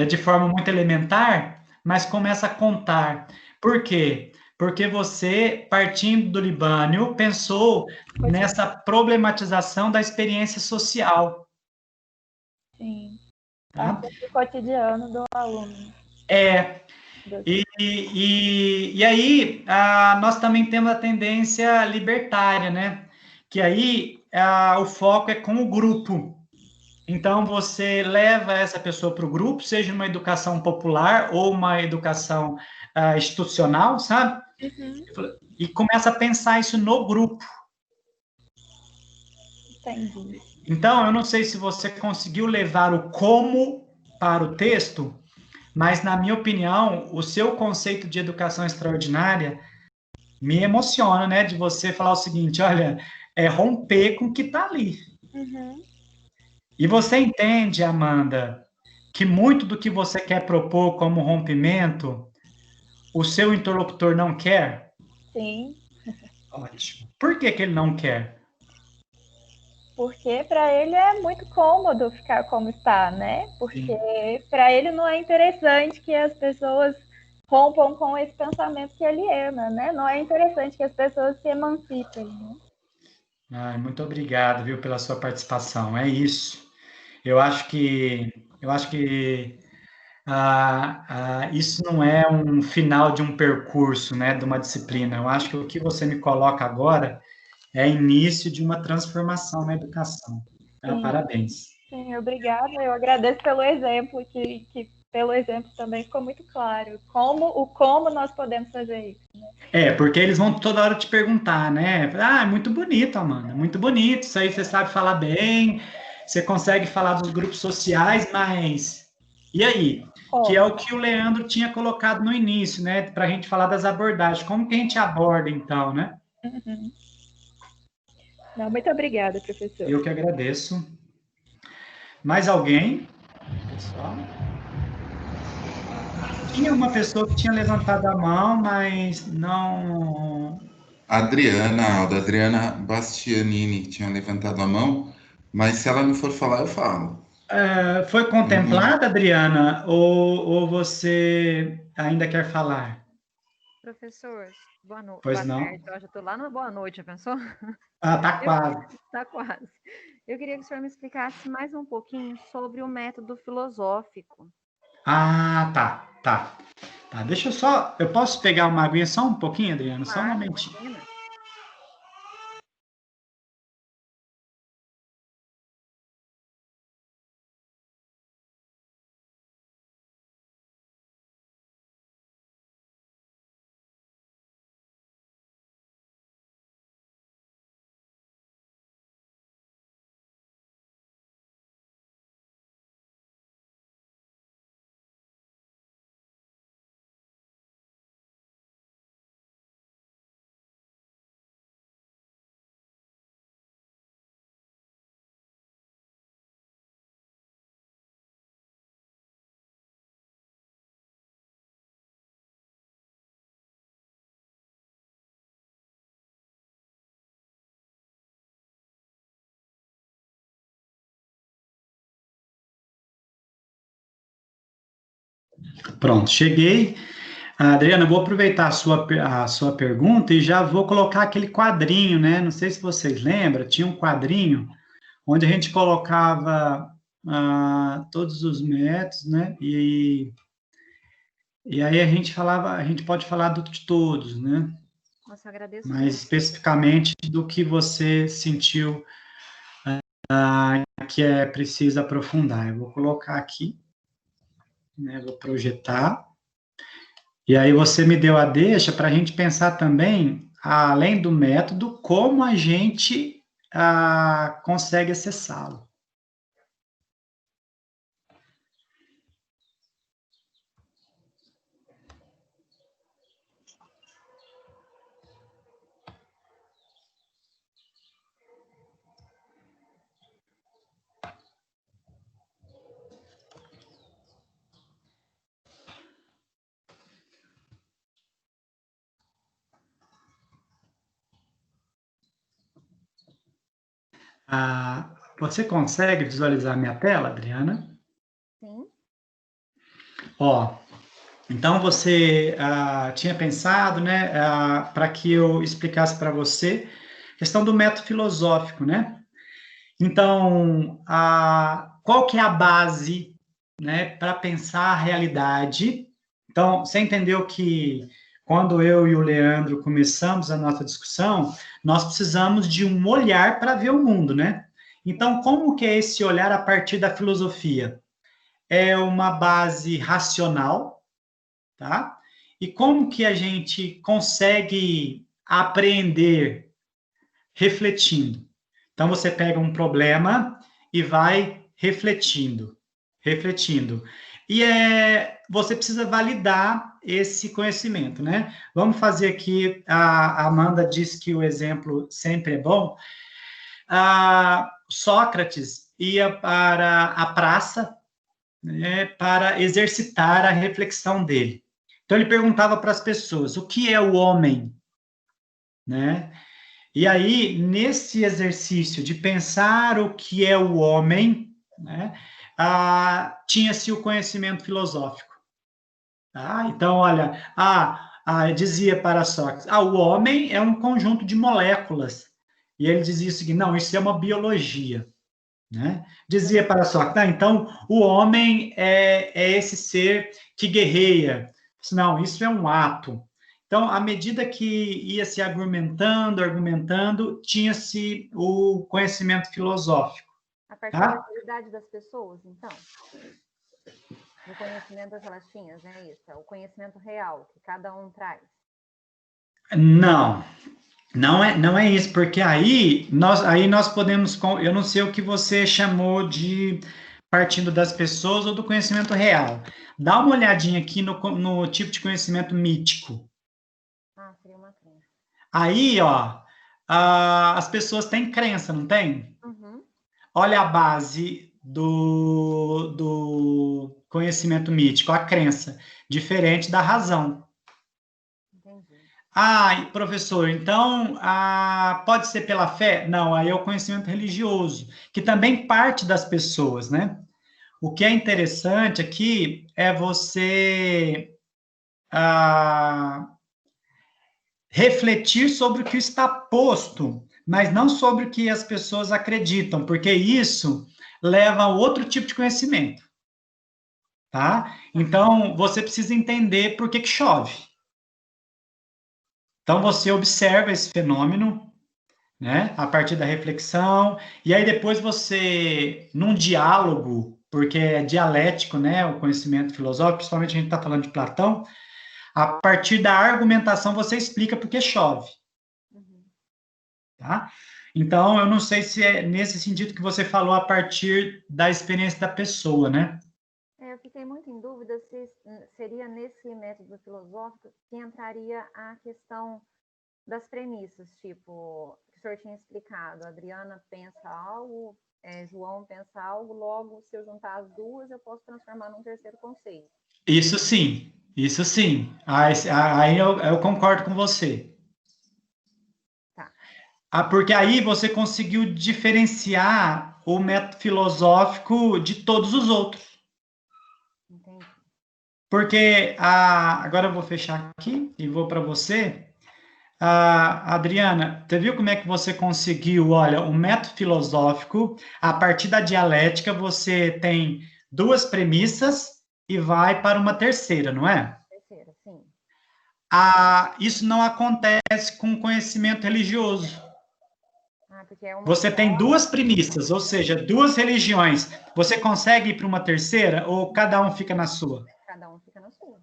De forma muito elementar, mas começa a contar. Por quê? Porque você, partindo do Libânio, pensou nessa problematização da experiência social. Sim. Tá? Parte do cotidiano do aluno. E aí nós também temos a tendência libertária, né? Que aí o foco é com o grupo. Então, você leva essa pessoa para o grupo, seja uma educação popular ou uma educação institucional, sabe? Uhum. E começa a pensar isso no grupo. Entendi. Então, eu não sei se você conseguiu levar o como para o texto, mas, na minha opinião, o seu conceito de educação extraordinária me emociona, né? De você falar o seguinte, olha, é romper com o que está ali. Uhum. E você entende, Amanda, que muito do que você quer propor como rompimento, o seu interlocutor não quer? Sim. Ótimo. Por que ele não quer? Porque para ele é muito cômodo ficar como está, né? Porque para ele não é interessante que as pessoas rompam com esse pensamento que ele ema, né? Não é interessante que as pessoas se emancipem, né? Muito obrigado, viu, pela sua participação. É isso. Eu acho que isso não é um final de um percurso, né, de uma disciplina. Eu acho que o que você me coloca agora é início de uma transformação na educação. Tá? Parabéns. Sim, obrigada. Eu agradeço pelo exemplo, que pelo exemplo também ficou muito claro como nós podemos fazer isso. Né? Porque eles vão toda hora te perguntar, né? É muito bonito, Amanda, muito bonito. Isso aí você sabe falar bem, você consegue falar dos grupos sociais, mas e aí? Que é o que o Leandro tinha colocado no início, né? Para a gente falar das abordagens. Como que a gente aborda, então, né? Uhum. Não, muito obrigada, professor. Eu que agradeço. Mais alguém? Pessoal? Tinha uma pessoa que tinha levantado a mão, mas não A Adriana Bastianini tinha levantado a mão, mas se ela não for falar, eu falo. Foi contemplada, Adriana, ou você ainda quer falar? Professor, Pois boa não? tarde. Eu já estou lá na boa noite, já pensou? Ah, tá quase. Está quase. Eu queria que o senhor me explicasse mais um pouquinho sobre o método filosófico. Ah, tá, tá. Tá, deixa eu só. Eu posso pegar uma aguinha só um pouquinho, Adriana? Só um Claro, momentinho. imagina. Pronto, cheguei. Adriana, eu vou aproveitar a sua pergunta e já vou colocar aquele quadrinho, né? Não sei se vocês lembram, tinha um quadrinho onde a gente colocava todos os métodos, né? E aí a gente pode falar de todos, né? Nossa, eu agradeço Mas muito. especificamente do que você sentiu que é preciso aprofundar. Eu vou colocar aqui, né? Vou projetar. E aí você me deu a deixa para a gente pensar também, além do método, como a gente consegue acessá-lo. Você consegue visualizar a minha tela, Adriana? Sim. Ó, então você tinha pensado, né, para que eu explicasse para você a questão do método filosófico, né? Então, qual que é a base, né, para pensar a realidade? Então, você entendeu que quando eu e o Leandro começamos a nossa discussão, nós precisamos de um olhar para ver o mundo, né? Então, como que é esse olhar a partir da filosofia? É uma base racional, tá? E como que a gente consegue aprender refletindo? Então, você pega um problema e vai refletindo, refletindo. E você precisa validar esse conhecimento, né? Vamos fazer aqui, a Amanda disse que o exemplo sempre é bom. Sócrates ia para a praça, né, para exercitar a reflexão dele. Então, ele perguntava para as pessoas, o que é o homem? Né? E aí, nesse exercício de pensar o que é o homem, né, tinha-se o conhecimento filosófico. Tá? Então, olha, dizia para Sócrates, o homem é um conjunto de moléculas. E ele dizia o seguinte, não, isso é uma biologia. Né? Dizia para Sócrates, então o homem é esse ser que guerreia. Não, isso é um ato. Então, à medida que ia se argumentando, tinha-se o conhecimento filosófico. A partir Tá? da realidade das pessoas, então. Do conhecimento das elas tinham, né? Isso, é o conhecimento real que cada um traz. Não é isso, porque aí nós podemos, eu não sei o que você chamou de partindo das pessoas ou do conhecimento real. Dá uma olhadinha aqui no tipo de conhecimento mítico. Seria uma crença. Aí, ó, as pessoas têm crença, não tem? Uhum. Olha a base do conhecimento mítico, a crença, diferente da razão. Entendi. Ah, professor, então pode ser pela fé? Não, aí é o conhecimento religioso, que também parte das pessoas, né? O que é interessante aqui é você ah, refletir sobre o que está posto, mas não sobre o que as pessoas acreditam, porque isso leva a outro tipo de conhecimento, tá? Então, você precisa entender por que que chove. Então, você observa esse fenômeno, né, a partir da reflexão, e aí depois você, num diálogo, porque é dialético, né, o conhecimento filosófico, principalmente a gente está falando de Platão, a partir da argumentação você explica por que chove, tá? Então, eu não sei se é nesse sentido que você falou a partir da experiência da pessoa, né? Eu fiquei muito em dúvida se seria nesse método filosófico que entraria a questão das premissas, tipo, que o senhor tinha explicado, a Adriana pensa algo, João pensa algo, logo, se eu juntar as duas, eu posso transformar num terceiro conceito. Isso sim, isso sim. Aí eu concordo com você. Tá. Porque aí você conseguiu diferenciar o método filosófico de todos os outros. Entendi. Porque, agora eu vou fechar aqui e vou para você. Adriana, você viu como é que você conseguiu? Olha, o método filosófico, a partir da dialética, você tem duas premissas e vai para uma terceira, não é? Terceira, sim. Isso não acontece com conhecimento religioso. Porque é uma Você só, tem duas premissas, ou seja, duas religiões. Você consegue ir para uma terceira ou cada um fica na sua? cada um fica na sua.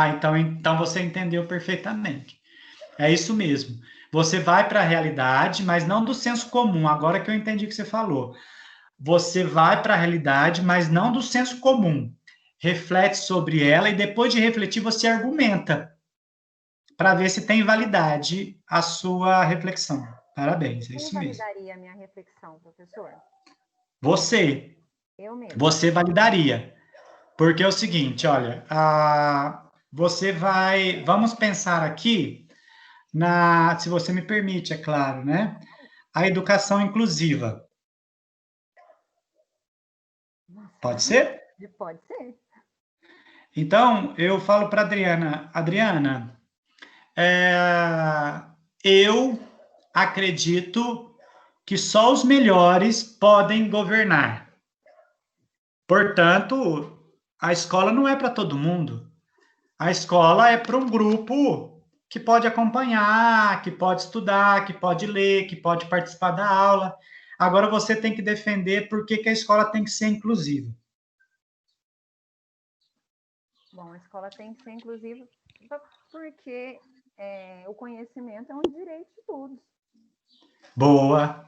Então você entendeu perfeitamente. É isso mesmo. Você vai para a realidade, mas não do senso comum. Agora que eu entendi o que você falou. Você vai para a realidade, mas não do senso comum. Reflete sobre ela e depois de refletir você argumenta para ver se tem validade a sua reflexão. Parabéns, é Quem isso mesmo. validaria a minha reflexão, professor? Você Eu mesmo. Você validaria. Porque é o seguinte, olha, você vai. Vamos pensar aqui se você me permite, é claro, né? A educação inclusiva. Nossa. Pode ser? Pode ser. Então, eu falo para Adriana, eu acredito que só os melhores podem governar. Portanto, a escola não é para todo mundo. A escola é para um grupo que pode acompanhar, que pode estudar, que pode ler, que pode participar da aula. Agora você tem que defender por que a escola tem que ser inclusiva. Bom, a escola tem que ser inclusiva porque o conhecimento é um direito de todos. Boa.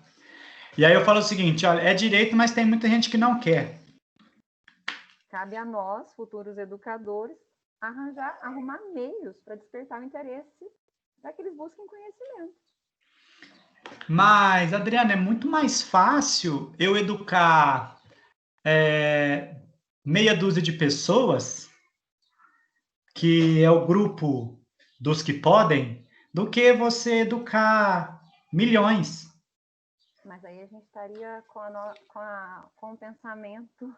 E aí eu falo o seguinte, olha, é direito, mas tem muita gente que não quer. Cabe a nós, futuros educadores, arrumar meios para despertar o interesse para que eles busquem conhecimento. Mas, Adriana, é muito mais fácil eu educar meia dúzia de pessoas, que é o grupo dos que podem, do que você educar milhões. Mas aí a gente estaria com o pensamento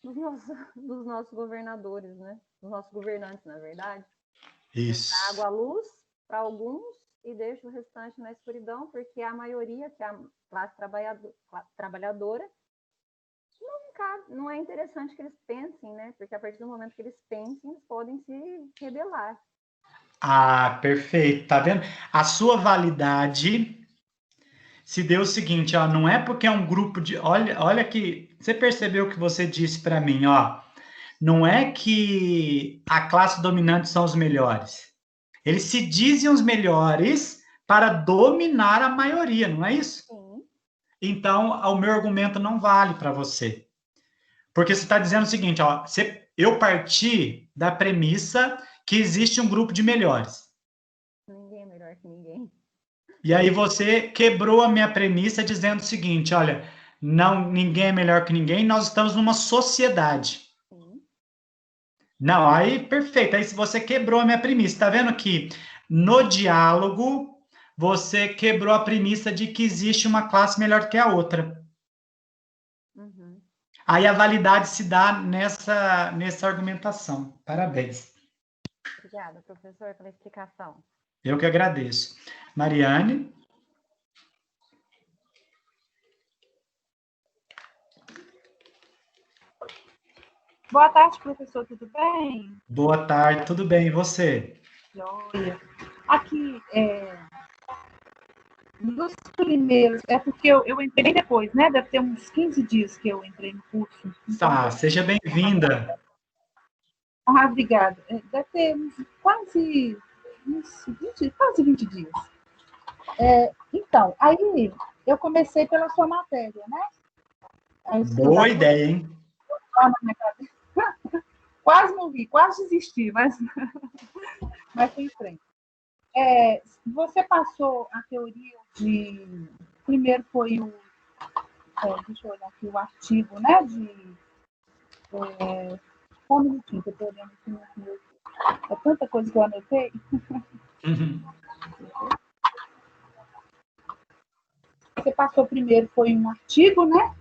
dos nossos governadores, né? Dos nossos governantes, na verdade. Isso. Dá água à luz para alguns e deixa o restante na escuridão, porque a maioria, que é a classe trabalhadora, não é interessante que eles pensem, né? Porque a partir do momento que eles pensem, eles podem se rebelar. Perfeito. Tá vendo? A sua validade se deu o seguinte, ó, não é porque é um grupo de... Olha que... Você percebeu o que você disse para mim, ó. Não é que a classe dominante são os melhores. Eles se dizem os melhores para dominar a maioria, não é isso? Sim. Então, o meu argumento não vale para você. Porque você está dizendo o seguinte, ó, eu parti da premissa que existe um grupo de melhores. Ninguém é melhor que ninguém. E aí você quebrou a minha premissa dizendo o seguinte, olha, ninguém é melhor que ninguém, nós estamos numa sociedade. Sim. Não, aí perfeito, aí se você quebrou a minha premissa, tá vendo que no diálogo, você quebrou a premissa de que existe uma classe melhor que a outra. Uhum. Aí a validade se dá nessa argumentação. Parabéns. Obrigada, professor, pela explicação. Eu que agradeço. Mariane? Boa tarde, professor, tudo bem? Boa tarde, tudo bem, e você? Joia. Aqui, nos primeiros, é porque eu entrei bem depois, né? Deve ter uns 15 dias que eu entrei no curso. Tá, seja bem-vinda. Ah, obrigada. Deve ter quase 20 dias. Então, aí eu comecei pela sua matéria, né? Aí, Boa ideia, hein? na minha cabeça. Quase morri, quase desisti, mas fui em frente. Você passou a teoria de... Primeiro foi o... deixa eu olhar aqui o artigo, né? Só um minutinho, que eu estou olhando aqui no meu... É tanta coisa que eu anotei. Uhum. Você passou primeiro, foi um artigo, né?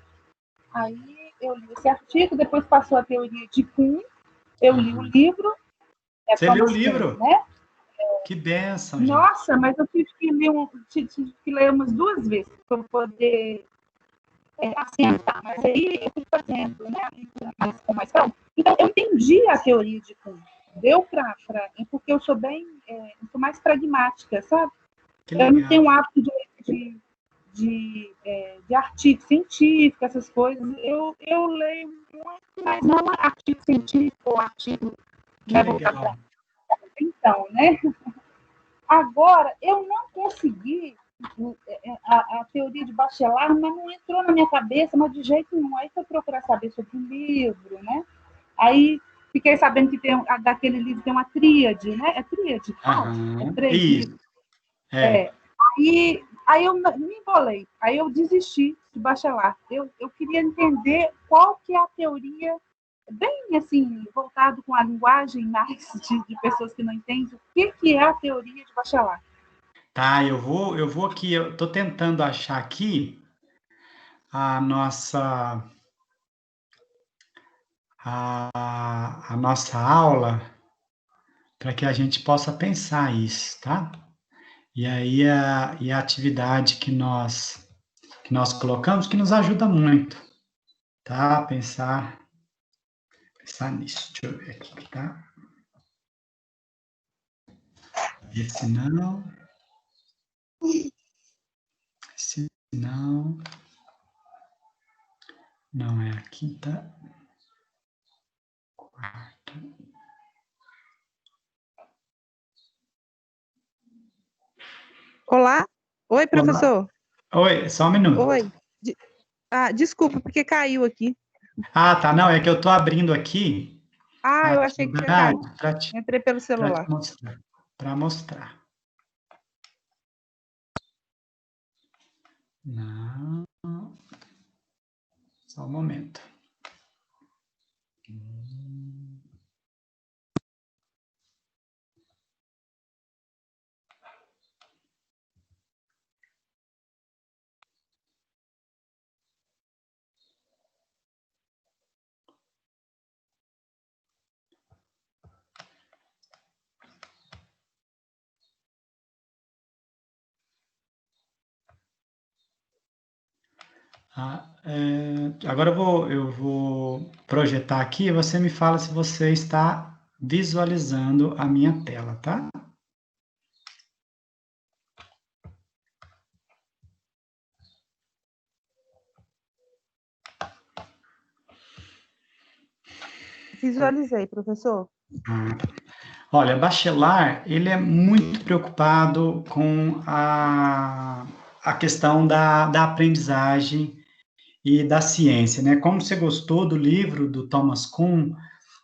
Aí eu li esse artigo, depois passou a teoria de Kuhn, eu li o livro. Você leu o Thomas livro? Kuhn, né? Que bênção, gente. Nossa, mas eu tive que ler umas 2 vezes para poder assentar. Mas aí eu fui fazendo, né? Com mais calma. Então, eu entendi a teoria de Kuhn. Deu para. Porque eu sou eu sou mais pragmática, sabe? Que Eu não legal. tenho o hábito de artigo científico, essas coisas. Eu leio muito, mas não artigo científico ou artigo. Que legal. Então, né? Agora, eu não consegui a teoria de Bachelard, mas não entrou na minha cabeça, mas de jeito nenhum. Aí fui procurar saber sobre o livro, né? Aí fiquei sabendo que daquele livro tem uma tríade, né? É tríade? Aham. É 3 Isso. livros. Aí eu me embolei. Aí eu desisti de Bachelard. Eu queria entender qual que é a teoria, bem assim, voltado com a linguagem mais de pessoas que não entendem, o que é a teoria de Bachelard. Tá, eu vou aqui, eu estou tentando achar aqui a nossa aula para que a gente possa pensar isso, tá? E aí a atividade que nós colocamos que nos ajuda muito, tá? Pensar nisso. Deixa eu ver aqui, tá? Esse não. Esse não. Não é aqui, tá? Quarto. Olá? Oi, professor. Oi, só um minuto. Oi. Desculpa, porque caiu aqui. Ah, tá. Não, é que eu tô abrindo aqui a Eu achei que tinha caído. atividade Entrei pelo celular. para mostrar. Não. Só um momento. Agora eu vou projetar aqui e você me fala se você está visualizando a minha tela, tá? Visualizei, professor. Olha, Bachelard, ele é muito preocupado com a questão da aprendizagem e da ciência, né? Como você gostou do livro do Thomas Kuhn,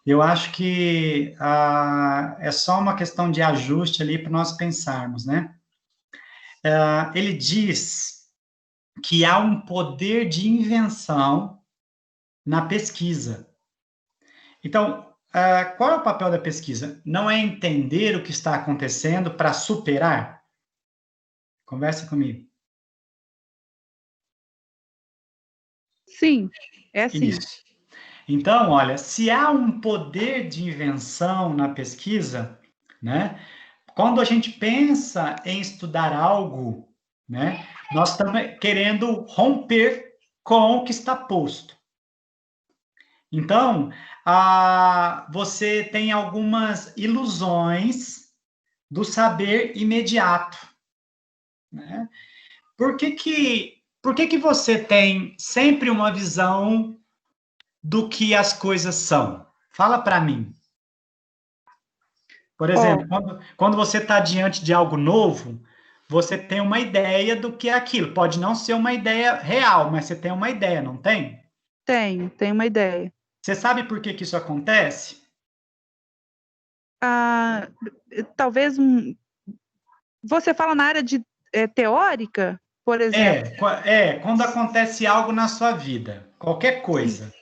eu acho que é só uma questão de ajuste ali para nós pensarmos, né? Ele diz que há um poder de invenção na pesquisa. Então, qual é o papel da pesquisa? Não é entender o que está acontecendo para superar? Conversa comigo. Sim, é sim. Isso. Então, olha, se há um poder de invenção na pesquisa, né? Quando a gente pensa em estudar algo, né? Nós estamos querendo romper com o que está posto. Então, você tem algumas ilusões do saber imediato, né? Por que você tem sempre uma visão do que as coisas são? Fala para mim. Por exemplo, quando você está diante de algo novo, você tem uma ideia do que é aquilo. Pode não ser uma ideia real, mas você tem uma ideia, não tem? Tenho uma ideia. Você sabe por que isso acontece? Talvez você fala na área de teórica, por exemplo? Quando acontece algo na sua vida, qualquer coisa.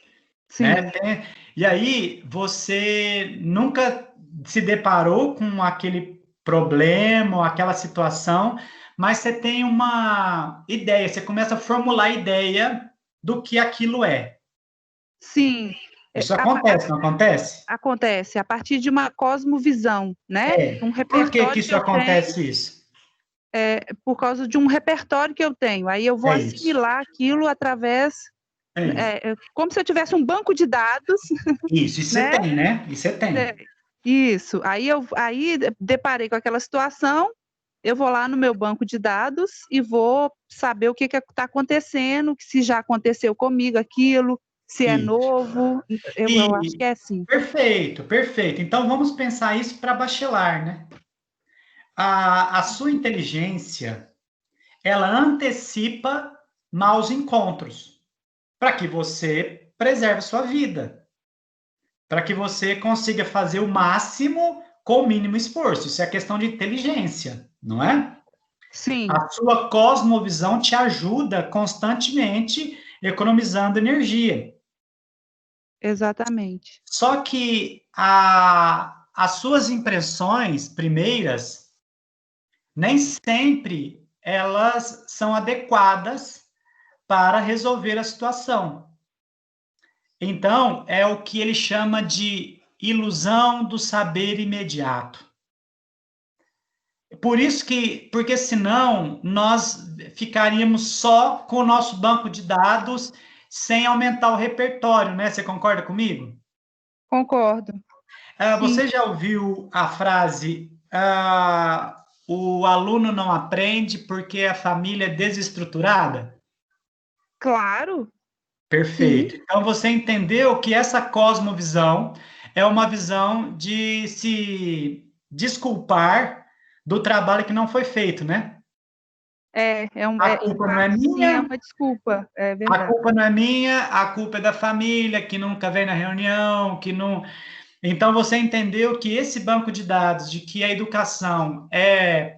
Sim. Né? E aí, você nunca se deparou com aquele problema, ou aquela situação, mas você tem uma ideia, você começa a formular a ideia do que aquilo é. Sim. Isso acontece, não acontece? Acontece, a partir de uma cosmovisão, né? Um Por repertório que isso acontece isso? Por causa de um repertório que eu tenho. Aí eu vou assimilar aquilo através... como se eu tivesse um banco de dados. Isso você tem, né? Isso você tem. Isso. Aí deparei com aquela situação, eu vou lá no meu banco de dados e vou saber o que está acontecendo, se já aconteceu comigo aquilo, se é novo. Eu acho que é assim. Perfeito, perfeito. Então, vamos pensar isso para bachelar, né? A sua inteligência, ela antecipa maus encontros, para que você preserve sua vida, para que você consiga fazer o máximo com o mínimo esforço. Isso é questão de inteligência, não é? Sim. A sua cosmovisão te ajuda constantemente economizando energia. Exatamente. Só que as suas impressões primeiras, nem sempre elas são adequadas para resolver a situação. Então, é o que ele chama de ilusão do saber imediato. Porque senão nós ficaríamos só com o nosso banco de dados sem aumentar o repertório, né? Você concorda comigo? Concordo. Você já ouviu a frase o aluno não aprende porque a família é desestruturada? Claro. Perfeito. Sim. Então, você entendeu que essa cosmovisão é uma visão de se desculpar do trabalho que não foi feito, né? A culpa não é minha. É uma desculpa, é verdade. A culpa não é minha, a culpa é da família, que nunca vem na reunião, que não... Então, você entendeu que esse banco de dados, de que a educação é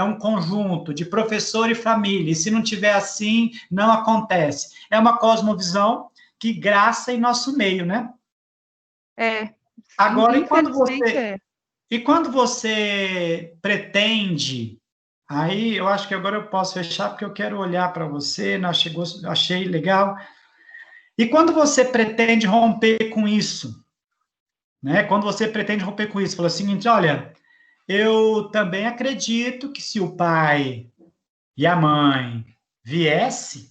um conjunto de professor e família, e se não tiver assim, não acontece. É uma cosmovisão que graça em nosso meio, né? Agora, e quando você pretende... Aí, eu acho que agora eu posso fechar, porque eu quero olhar para você, achei legal. E quando você pretende romper com isso, né? Quando você pretende romper com isso, fala o seguinte, olha, eu também acredito que se o pai e a mãe viesse,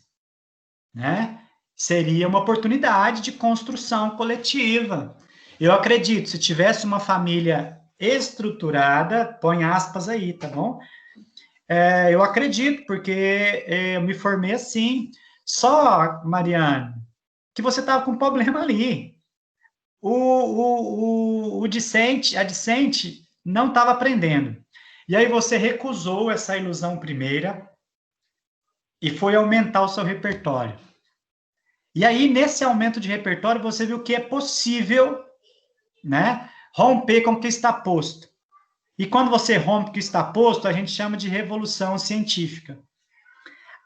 né, seria uma oportunidade de construção coletiva. Eu acredito, se tivesse uma família estruturada, põe aspas aí, tá bom? Eu acredito, porque eu me formei assim. Só, Mariane, que você estava com um problema ali. A discente não estava aprendendo. E aí você recusou essa ilusão primeira e foi aumentar o seu repertório. E aí, nesse aumento de repertório, você viu que é possível, né, romper com o que está posto. E quando você rompe com o que está posto, a gente chama de revolução científica.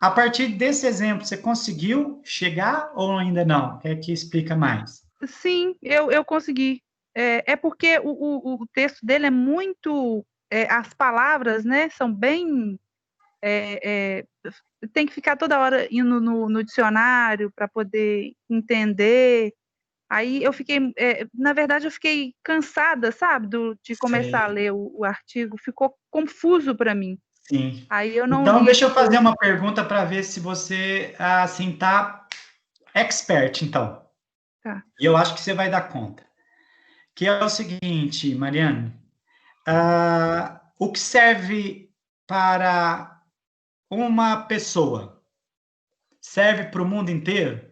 A partir desse exemplo, você conseguiu chegar ou ainda não? Quer que explica mais? Sim, eu consegui. É porque o texto dele é muito. As palavras, né, são bem. Tem que ficar toda hora indo no dicionário para poder entender. Aí eu fiquei, na verdade, eu fiquei cansada, sabe, de começar a Sei, ler o artigo, ficou confuso para mim. sim. Aí eu não Então, li deixa esse eu fazer texto. uma pergunta para ver se você, assim, tá expert, então. Tá. E eu acho que você vai dar conta. Que é o seguinte, Mariane, o que serve para uma pessoa serve para o mundo inteiro?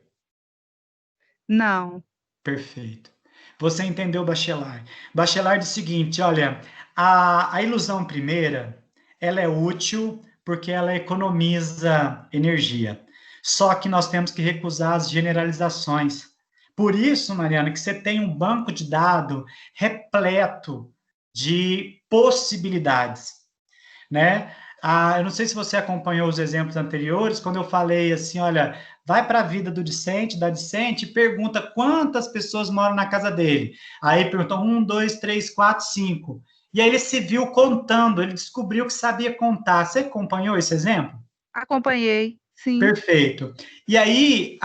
Não. Perfeito. Você entendeu Bachelard. Bachelard diz o seguinte, olha, a ilusão primeira, ela é útil porque ela economiza energia. Só que nós temos que recusar as generalizações. Por isso, Mariana, que você tem um banco de dados repleto de possibilidades, né? Eu não sei se você acompanhou os exemplos anteriores, quando eu falei assim, olha, vai para a vida do discente, da discente, e pergunta quantas pessoas moram na casa dele. Aí perguntou 1, 2, 3, 4, 5. E aí ele se viu contando, ele descobriu que sabia contar. Você acompanhou esse exemplo? Acompanhei, sim. Perfeito. E aí,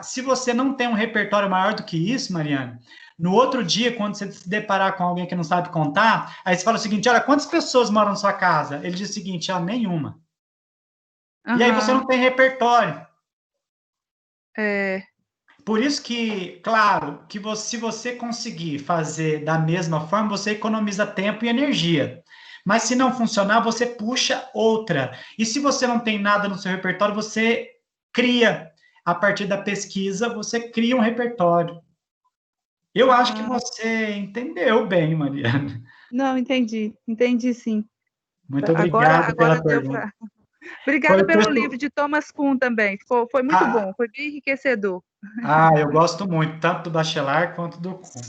se você não tem um repertório maior do que isso, Mariana, no outro dia, quando você se deparar com alguém que não sabe contar, aí você fala o seguinte: olha, quantas pessoas moram na sua casa? Ele diz o seguinte: nenhuma. E aí você Aham. não tem repertório. É, Por isso que, claro, que se você conseguir fazer da mesma forma, você economiza tempo e energia. Mas se não funcionar, você puxa outra. E se você não tem nada no seu repertório, você cria. A partir da pesquisa, você cria um repertório. Eu acho que ah, você entendeu bem, Mariana. não, entendi sim. Muito obrigado Agora pela deu pergunta. para. Obrigada Foi, pelo livro de Thomas Kuhn também. Foi muito ah, bom, foi bem enriquecedor. eu gosto muito, tanto do Bachelard quanto do Kuhn.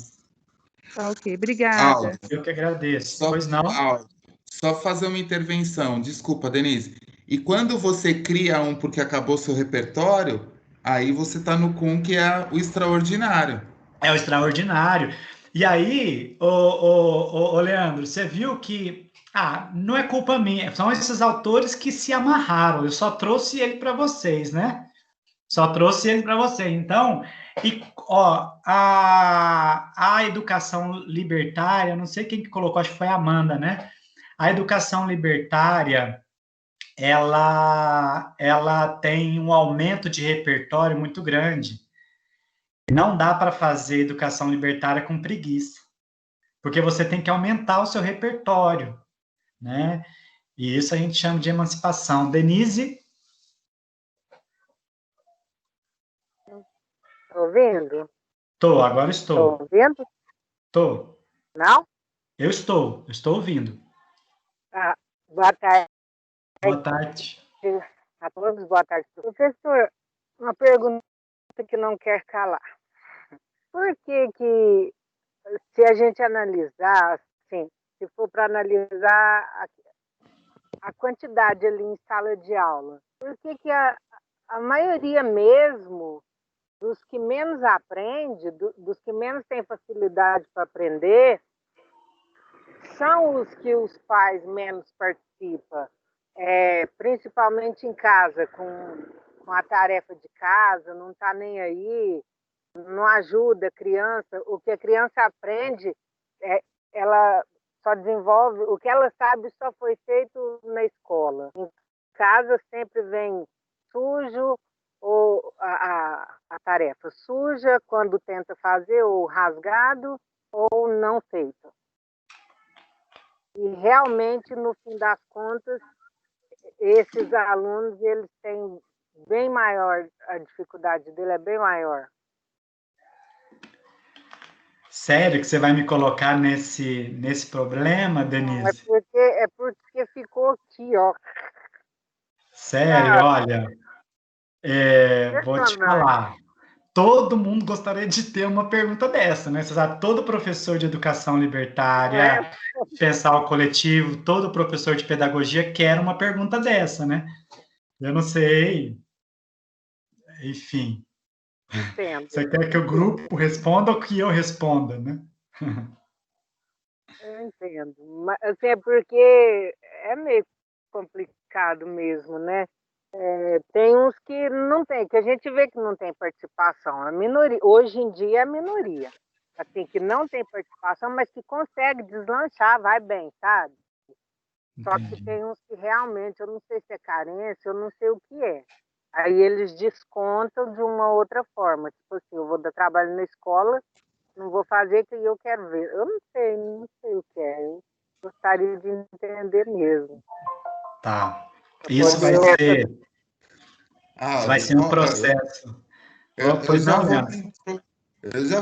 Tá, ok, Áudio, obrigada. Eu que agradeço. só, Pois não? áudio, só fazer uma intervenção. Desculpa, Denise. E quando você cria um porque acabou seu repertório, aí você está no com que é o extraordinário. É o extraordinário. E aí, ô, Leandro, você viu que não é culpa minha, são esses autores que se amarraram. Eu só trouxe ele para vocês, né? Só trouxe ele para vocês. Então, a educação libertária, não sei quem que colocou, acho que foi a Amanda, né? A educação libertária, ela tem um aumento de repertório muito grande. Não dá para fazer educação libertária com preguiça, porque você tem que aumentar o seu repertório, né? E isso a gente chama de emancipação. Denise? Tô ouvindo? Agora Tô estou. ouvindo? Tô. Não? Eu estou ouvindo. Ah, boa tarde Boa tarde. a todos, boa tarde. Professor, uma pergunta que não quer calar. Por que, se a gente analisar, assim, se for para analisar a quantidade ali em sala de aula, por que a maioria mesmo dos que menos aprende, dos que menos têm facilidade para aprender, são os que os pais menos participam, principalmente em casa, com a tarefa de casa, não está nem aí, não ajuda a criança. O que a criança aprende, ela só desenvolve, o que ela sabe só foi feito na escola. Em casa sempre vem sujo, ou a tarefa suja, quando tenta fazer, ou rasgado, ou não feito. E realmente, no fim das contas, esses alunos, eles têm bem maior, a dificuldade dele é bem maior. Sério que você vai me colocar nesse problema, Não, Denise? porque ficou aqui, ó. Sério, olha, vou te Impressionante. falar. Todo mundo gostaria de ter uma pergunta dessa, né? Você sabe, todo professor de educação Não é? libertária, pensar coletivo, todo professor de pedagogia quer uma pergunta dessa, né? Eu não sei, enfim. Entendo. Você quer que o grupo responda ou que eu responda, né? Eu entendo. Mas, assim, é porque é meio complicado mesmo, né? Tem uns que não tem, que a gente vê que não tem participação. A minoria, hoje em dia é a minoria. Assim, que não tem participação, mas que consegue deslanchar, vai bem, sabe? Só que Entendi. tem uns que realmente, eu não sei se é carência, eu não sei o que é. Aí eles descontam de uma outra forma. Tipo assim, eu vou dar trabalho na escola, não vou fazer o que eu quero ver. Eu não sei o que é. Eu gostaria de entender mesmo. Tá. Pra Isso poder essa. vai ser um processo. Eu Pois já não,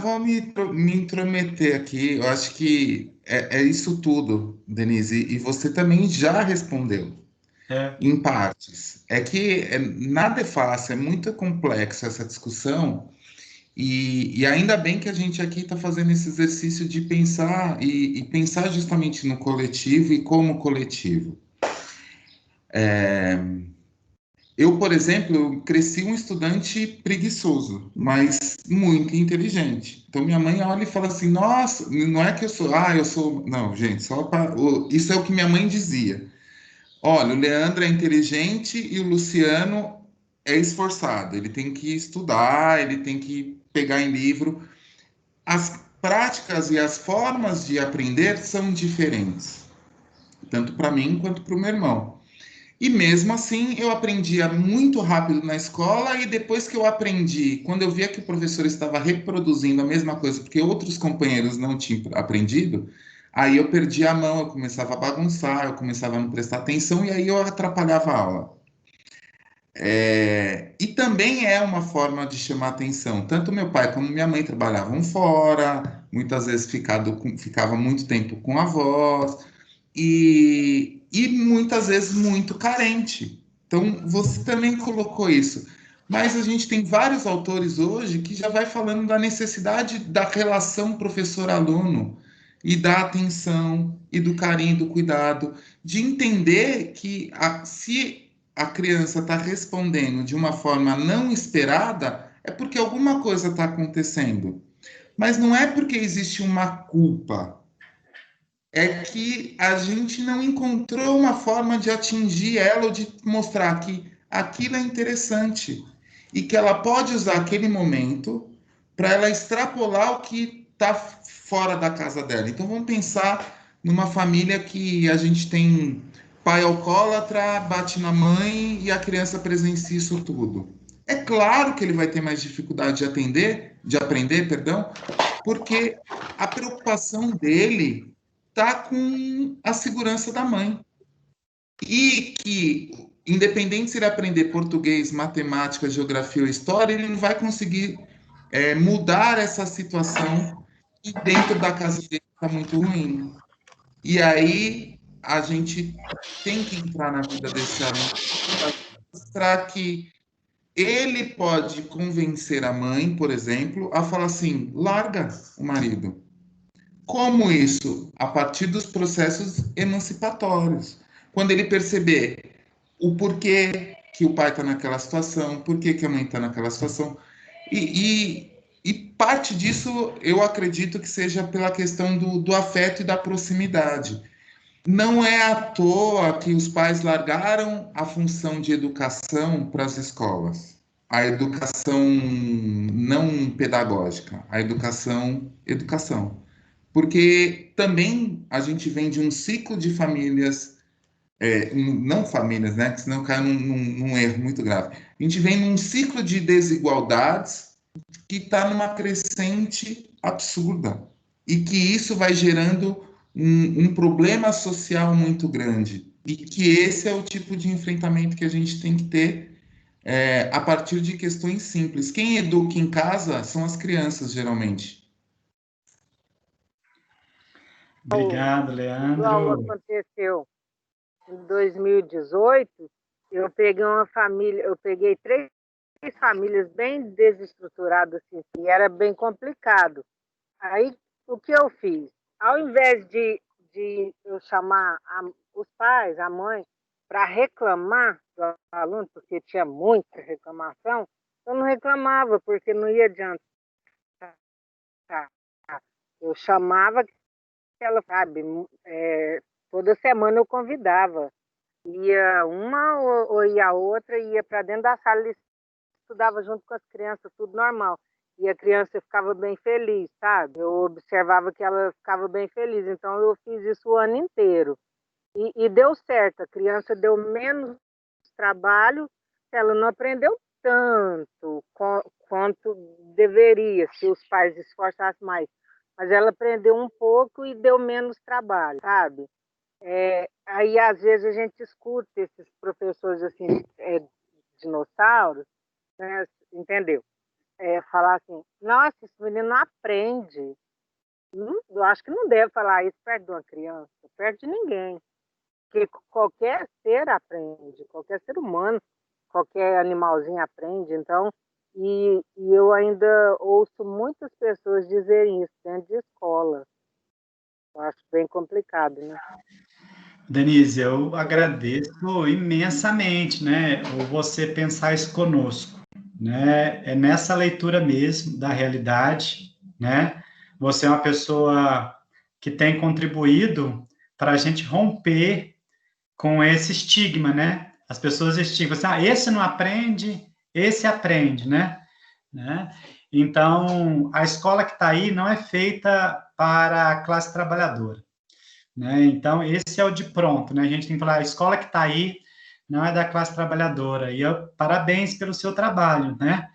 vou Leandro? me intrometer aqui. Eu acho que é isso tudo, Denise. E você também já respondeu, É. em partes. É que nada é fácil, é muito complexa essa discussão. E ainda bem que a gente aqui está fazendo esse exercício de pensar e pensar justamente no coletivo e como coletivo. Eu, por exemplo, eu cresci um estudante preguiçoso, mas muito inteligente. Então minha mãe olha e fala assim: "Nossa, não é que eu sou, não, gente, só para isso é o que minha mãe dizia. Olha, o Leandro é inteligente e o Luciano é esforçado. Ele tem que estudar, ele tem que pegar em livro. As práticas e as formas de aprender são diferentes, tanto para mim quanto para o meu irmão. E mesmo assim, eu aprendia muito rápido na escola, e depois que eu aprendi, quando eu via que o professor estava reproduzindo a mesma coisa, porque outros companheiros não tinham aprendido, aí eu perdia a mão, eu começava a bagunçar, eu começava a não prestar atenção, e aí eu atrapalhava a aula. E também é uma forma de chamar atenção. Tanto meu pai como minha mãe trabalhavam fora, muitas vezes ficava muito tempo com avós, e muitas vezes muito carente. Então, você também colocou isso. Mas a gente tem vários autores hoje que já vai falando da necessidade da relação professor-aluno, e da atenção, e do carinho, do cuidado, de entender que se a criança está respondendo de uma forma não esperada, é porque alguma coisa está acontecendo. Mas não é porque existe uma culpa, é que a gente não encontrou uma forma de atingir ela ou de mostrar que aquilo é interessante e que ela pode usar aquele momento para ela extrapolar o que está fora da casa dela. Então vamos pensar numa família que a gente tem pai alcoólatra, bate na mãe e a criança presencia isso tudo. É claro que ele vai ter mais dificuldade de aprender, perdão, porque a preocupação dele está com a segurança da mãe. E que, independente se ele aprender português, matemática, geografia ou história, ele não vai conseguir mudar essa situação que dentro da casa dele está muito ruim. E aí a gente tem que entrar na vida desse aluno para mostrar que ele pode convencer a mãe, por exemplo, a falar assim: larga o marido. Como isso? A partir dos processos emancipatórios. Quando ele perceber o porquê que o pai está naquela situação, porquê que a mãe está naquela situação. E parte disso eu acredito que seja pela questão do afeto e da proximidade. Não é à toa que os pais largaram a função de educação para as escolas. A educação não pedagógica, a educação. Porque também a gente vem de um ciclo de famílias, não famílias, né? Que senão cai num erro muito grave. A gente vem num ciclo de desigualdades que está numa crescente absurda. E que isso vai gerando um problema social muito grande. E que esse é o tipo de enfrentamento que a gente tem que ter a partir de questões simples. Quem educa em casa são as crianças, geralmente. Obrigado, Igual Leandro. aconteceu em 2018, eu peguei três famílias bem desestruturadas, assim, e era bem complicado. Aí, o que eu fiz? Ao invés de eu chamar os pais, a mãe, para reclamar do aluno, porque tinha muita reclamação, Eu não reclamava, porque não ia adiantar. Eu chamava ela, sabe, toda semana eu convidava. Ia uma ou ia a outra, ia para dentro da sala e estudava junto com as crianças, tudo normal. E a criança ficava bem feliz, sabe? Eu observava que ela ficava bem feliz, então eu fiz isso o ano inteiro. E deu certo, a criança deu menos trabalho, ela não aprendeu tanto quanto deveria, se os pais se esforçassem mais. Mas ela aprendeu um pouco e deu menos trabalho, sabe? Aí, às vezes, a gente escuta esses professores, assim, dinossauros, né, entendeu? Falar assim, nossa, esse menino não aprende. Eu acho que não deve falar isso perto de uma criança, perto de ninguém. Porque qualquer ser aprende, qualquer ser humano, qualquer animalzinho aprende. Então, e eu ainda ouço muitas pessoas dizerem isso dentro de escola. Eu acho bem complicado, né? Denise, eu agradeço imensamente, né, você pensar isso conosco, né, é nessa leitura mesmo da realidade, né, você é uma pessoa que tem contribuído para a gente romper com esse estigma, né, as pessoas estigmam, assim, esse não aprende, esse aprende, né, então, a escola que está aí não é feita para a classe trabalhadora, né? Então, esse é o de pronto, né? A gente tem que falar, a escola que está aí não é da classe trabalhadora. E parabéns pelo seu trabalho, né?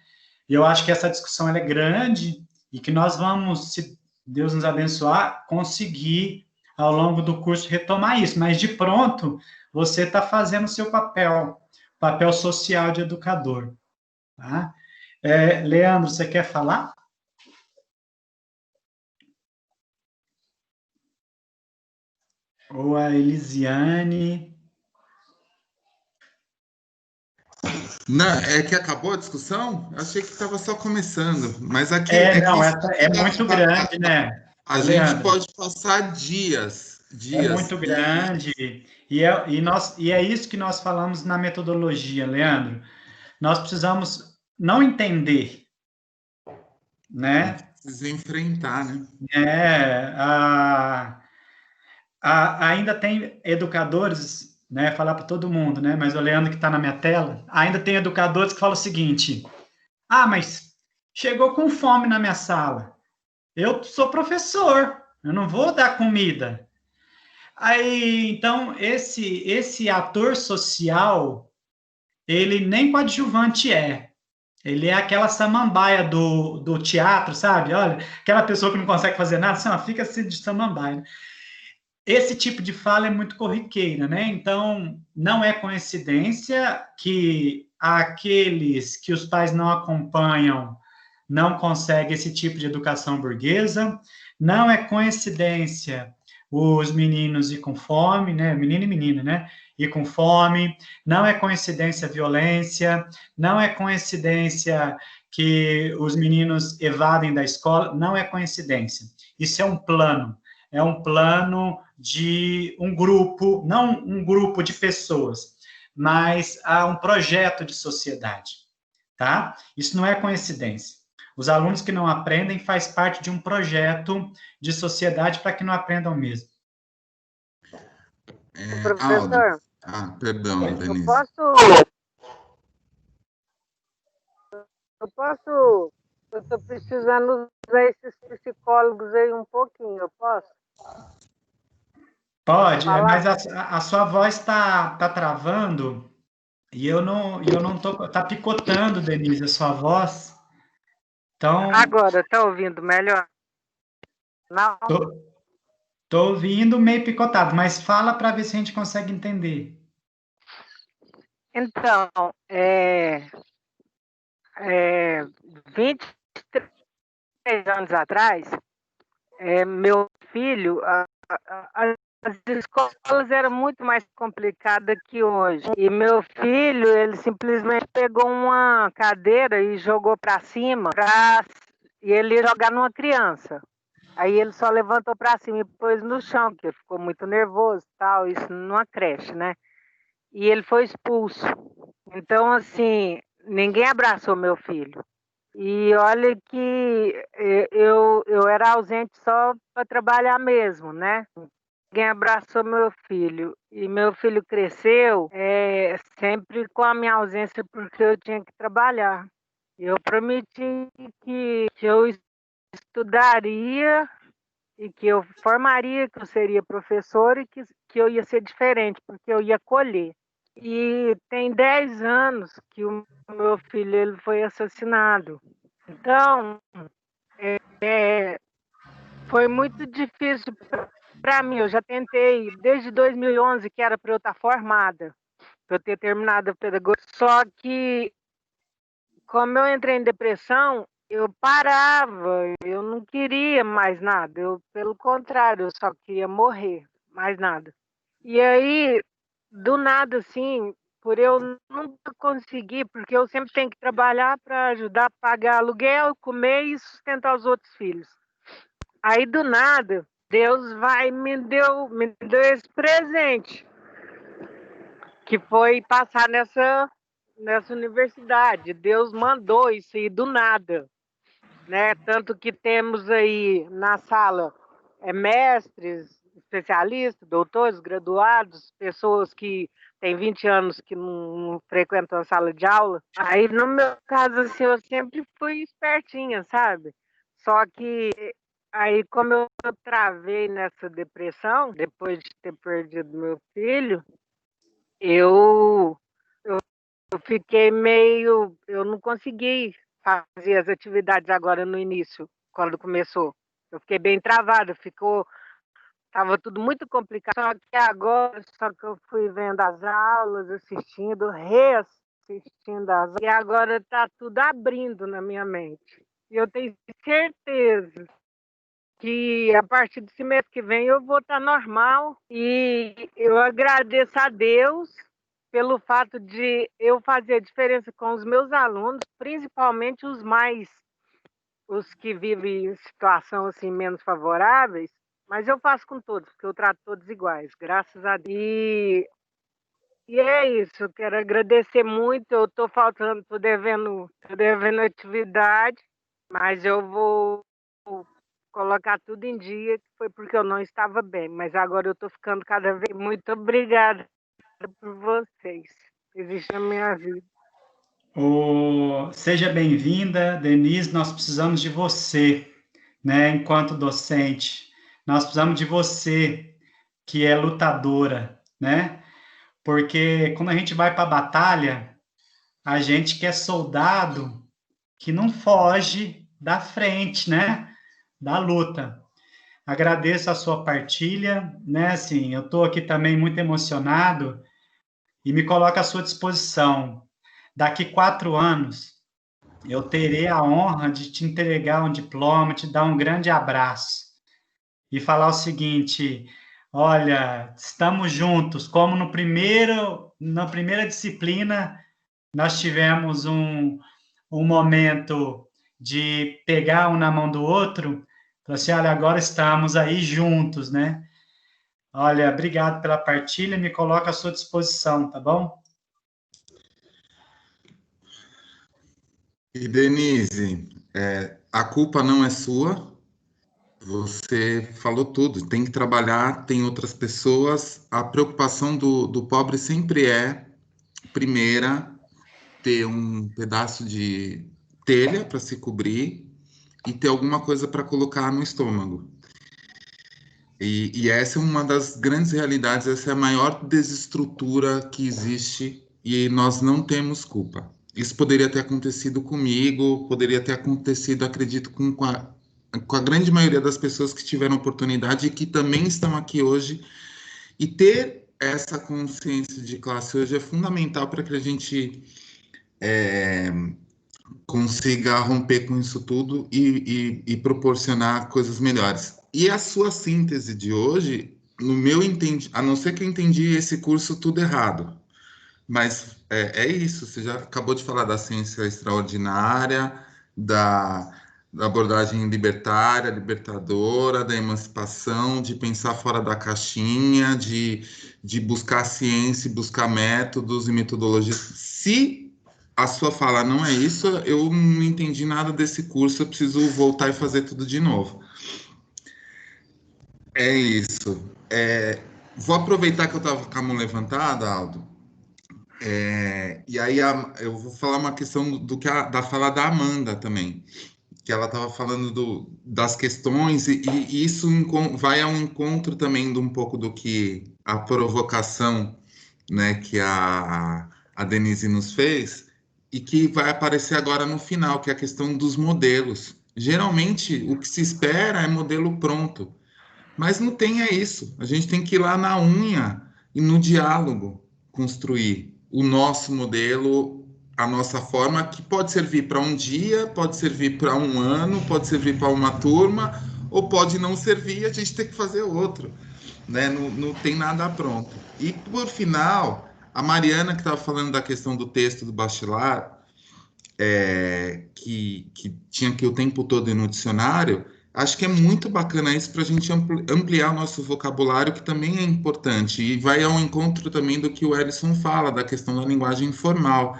E eu acho que essa discussão ela é grande e que nós vamos, se Deus nos abençoar, conseguir, ao longo do curso, retomar isso. Mas, de pronto, você está fazendo o seu papel social de educador, tá? Leandro, você quer falar? Ou a Elisiane? Não, é que acabou a discussão? Eu achei que estava só começando, mas aqui Não, que essa é muito grande, né? a gente Leandro, pode passar dias. é muito grande, e é isso que nós falamos na metodologia, Leandro. Nós precisamos não entender, né? Precisa enfrentar, né? Ainda tem educadores, né? Falar para todo mundo, né? Mas o Leandro que está na minha tela, ainda tem educadores que falam o seguinte: mas chegou com fome na minha sala. Eu sou professor, eu não vou dar comida. Aí, então, esse ator social, ele nem coadjuvante é. Ele é aquela samambaia do teatro, sabe? Olha, aquela pessoa que não consegue fazer nada, assim, fica assim de samambaia. Esse tipo de fala é muito corriqueira, né? Então, não é coincidência que aqueles que os pais não acompanham não conseguem esse tipo de educação burguesa, não é coincidência os meninos ir com fome, né? Menino e menina, né? Ir com fome, não é coincidência a violência, não é coincidência que os meninos evadem da escola, não é coincidência. Isso é um plano de um grupo, não um grupo de pessoas, mas há um projeto de sociedade, tá? Isso não é coincidência. Os alunos que não aprendem faz parte de um projeto de sociedade para que não aprendam mesmo. Professor, perdão, Denise. Eu estou precisando usar esses psicólogos aí um pouquinho, eu posso? Pode, mas a sua voz está travando e eu não tô, tá picotando, Denise, a sua voz. Então, agora, está ouvindo melhor? Não? Tô ouvindo meio picotado, mas fala para ver se a gente consegue entender. Então, 23 anos atrás, meu filho, as escolas eram muito mais complicadas que hoje. E meu filho, ele simplesmente pegou uma cadeira e jogou para cima, e ele ia jogar numa criança. Aí ele só levantou para cima e pôs no chão, porque ficou muito nervoso e tal, isso numa creche, né? E ele foi expulso. Então, assim, ninguém abraçou meu filho. E olha que eu era ausente só para trabalhar mesmo, né? Ninguém abraçou meu filho. E meu filho cresceu sempre com a minha ausência porque eu tinha que trabalhar. Eu prometi que eu estudaria e que eu formaria, que eu seria professor e que eu ia ser diferente, porque eu ia colher. E tem 10 anos que o meu filho ele foi assassinado. Então, foi muito difícil para mim. Eu já tentei desde 2011, que era para eu estar formada, para eu ter terminado a pedagogia. Só que, como eu entrei em depressão, eu parava, eu não queria mais nada. Pelo contrário, eu só queria morrer, mais nada. E aí, do nada, assim, por eu nunca conseguir, porque eu sempre tenho que trabalhar para ajudar a pagar aluguel, comer e sustentar os outros filhos. Aí, do nada, Deus me deu esse presente, que foi passar nessa universidade. Deus mandou isso aí do nada, né? Tanto que temos aí na sala mestres, especialistas, doutores, graduados, pessoas que têm 20 anos que não frequentam a sala de aula. Aí, no meu caso, assim, eu sempre fui espertinha, sabe? Só que aí, como eu travei nessa depressão, depois de ter perdido meu filho, eu fiquei meio... Eu não consegui fazer as atividades agora no início, quando começou. Eu fiquei bem travada, estava tudo muito complicado. Só que agora, só que eu fui vendo as aulas, assistindo, reassistindo as aulas, e agora está tudo abrindo na minha mente. E eu tenho certeza que a partir desse mês que vem eu vou estar normal. E eu agradeço a Deus pelo fato de eu fazer a diferença com os meus alunos, principalmente os que vivem em situação assim menos favoráveis, mas eu faço com todos, porque eu trato todos iguais, graças a Deus. E é isso, eu quero agradecer muito. Eu estou devendo atividade, mas eu vou colocar tudo em dia, que foi porque eu não estava bem, mas agora eu estou ficando cada vez... Muito obrigada por vocês. Existe na minha vida. Seja bem-vinda, Denise. Nós precisamos de você, né, enquanto docente. Nós precisamos de você, que é lutadora, né? Porque quando a gente vai para a batalha, a gente que é soldado, que não foge da frente, né? Da luta. Agradeço a sua partilha, né? Assim, eu estou aqui também muito emocionado e me coloco à sua disposição. Daqui 4 anos, eu terei a honra de te entregar um diploma, te dar um grande abraço e falar o seguinte: olha, estamos juntos, como na primeira disciplina, nós tivemos um momento de pegar um na mão do outro, falar assim, olha, agora estamos aí juntos, né? Olha, obrigado pela partilha, me coloco à sua disposição, tá bom? E Denise, a culpa não é sua, você falou tudo, tem que trabalhar, tem outras pessoas, a preocupação do pobre sempre é, primeira, ter um pedaço de telha para se cobrir e ter alguma coisa para colocar no estômago. E essa é uma das grandes realidades, essa é a maior desestrutura que existe e nós não temos culpa. Isso poderia ter acontecido comigo, poderia ter acontecido, acredito, com a grande maioria das pessoas que tiveram oportunidade e que também estão aqui hoje. E ter essa consciência de classe hoje é fundamental para que a gente consiga romper com isso tudo e proporcionar coisas melhores. E a sua síntese de hoje, no meu a não ser que eu entendi esse curso tudo errado, mas é isso, você já acabou de falar da ciência extraordinária, da abordagem libertária, libertadora, da emancipação, de pensar fora da caixinha, de buscar ciência, buscar métodos e metodologias. Se a sua fala não é isso, eu não entendi nada desse curso, eu preciso voltar e fazer tudo de novo. É isso. Vou aproveitar que eu estava com a mão levantada, Aldo, e aí eu vou falar uma questão da fala da Amanda também, que ela estava falando das questões, e isso vai ao encontro também de um pouco do que a provocação, né, que a Denise nos fez, e que vai aparecer agora no final, que é a questão dos modelos. Geralmente, o que se espera é modelo pronto, mas não tem isso. A gente tem que ir lá na unha e no diálogo construir o nosso modelo, a nossa forma, que pode servir para um dia, pode servir para um ano, pode servir para uma turma, ou pode não servir e a gente tem que fazer outro, né? Não tem nada pronto. E, por final, a Mariana, que estava falando da questão do texto do Bachelard, que tinha que ir o tempo todo ir no dicionário, acho que é muito bacana isso para a gente ampliar o nosso vocabulário, que também é importante, e vai ao encontro também do que o Ellison fala, da questão da linguagem informal.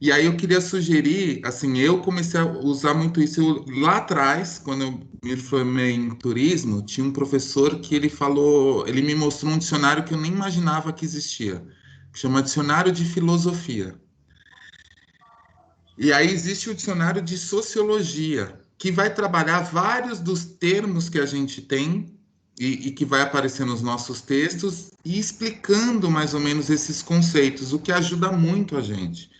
E aí eu queria sugerir, assim, eu comecei a usar muito isso lá atrás, quando eu me formei em turismo, tinha um professor que ele me mostrou um dicionário que eu nem imaginava que existia, que chama Dicionário de Filosofia. E aí existe o dicionário de sociologia, que vai trabalhar vários dos termos que a gente tem e que vai aparecer nos nossos textos e explicando mais ou menos esses conceitos, o que ajuda muito a gente.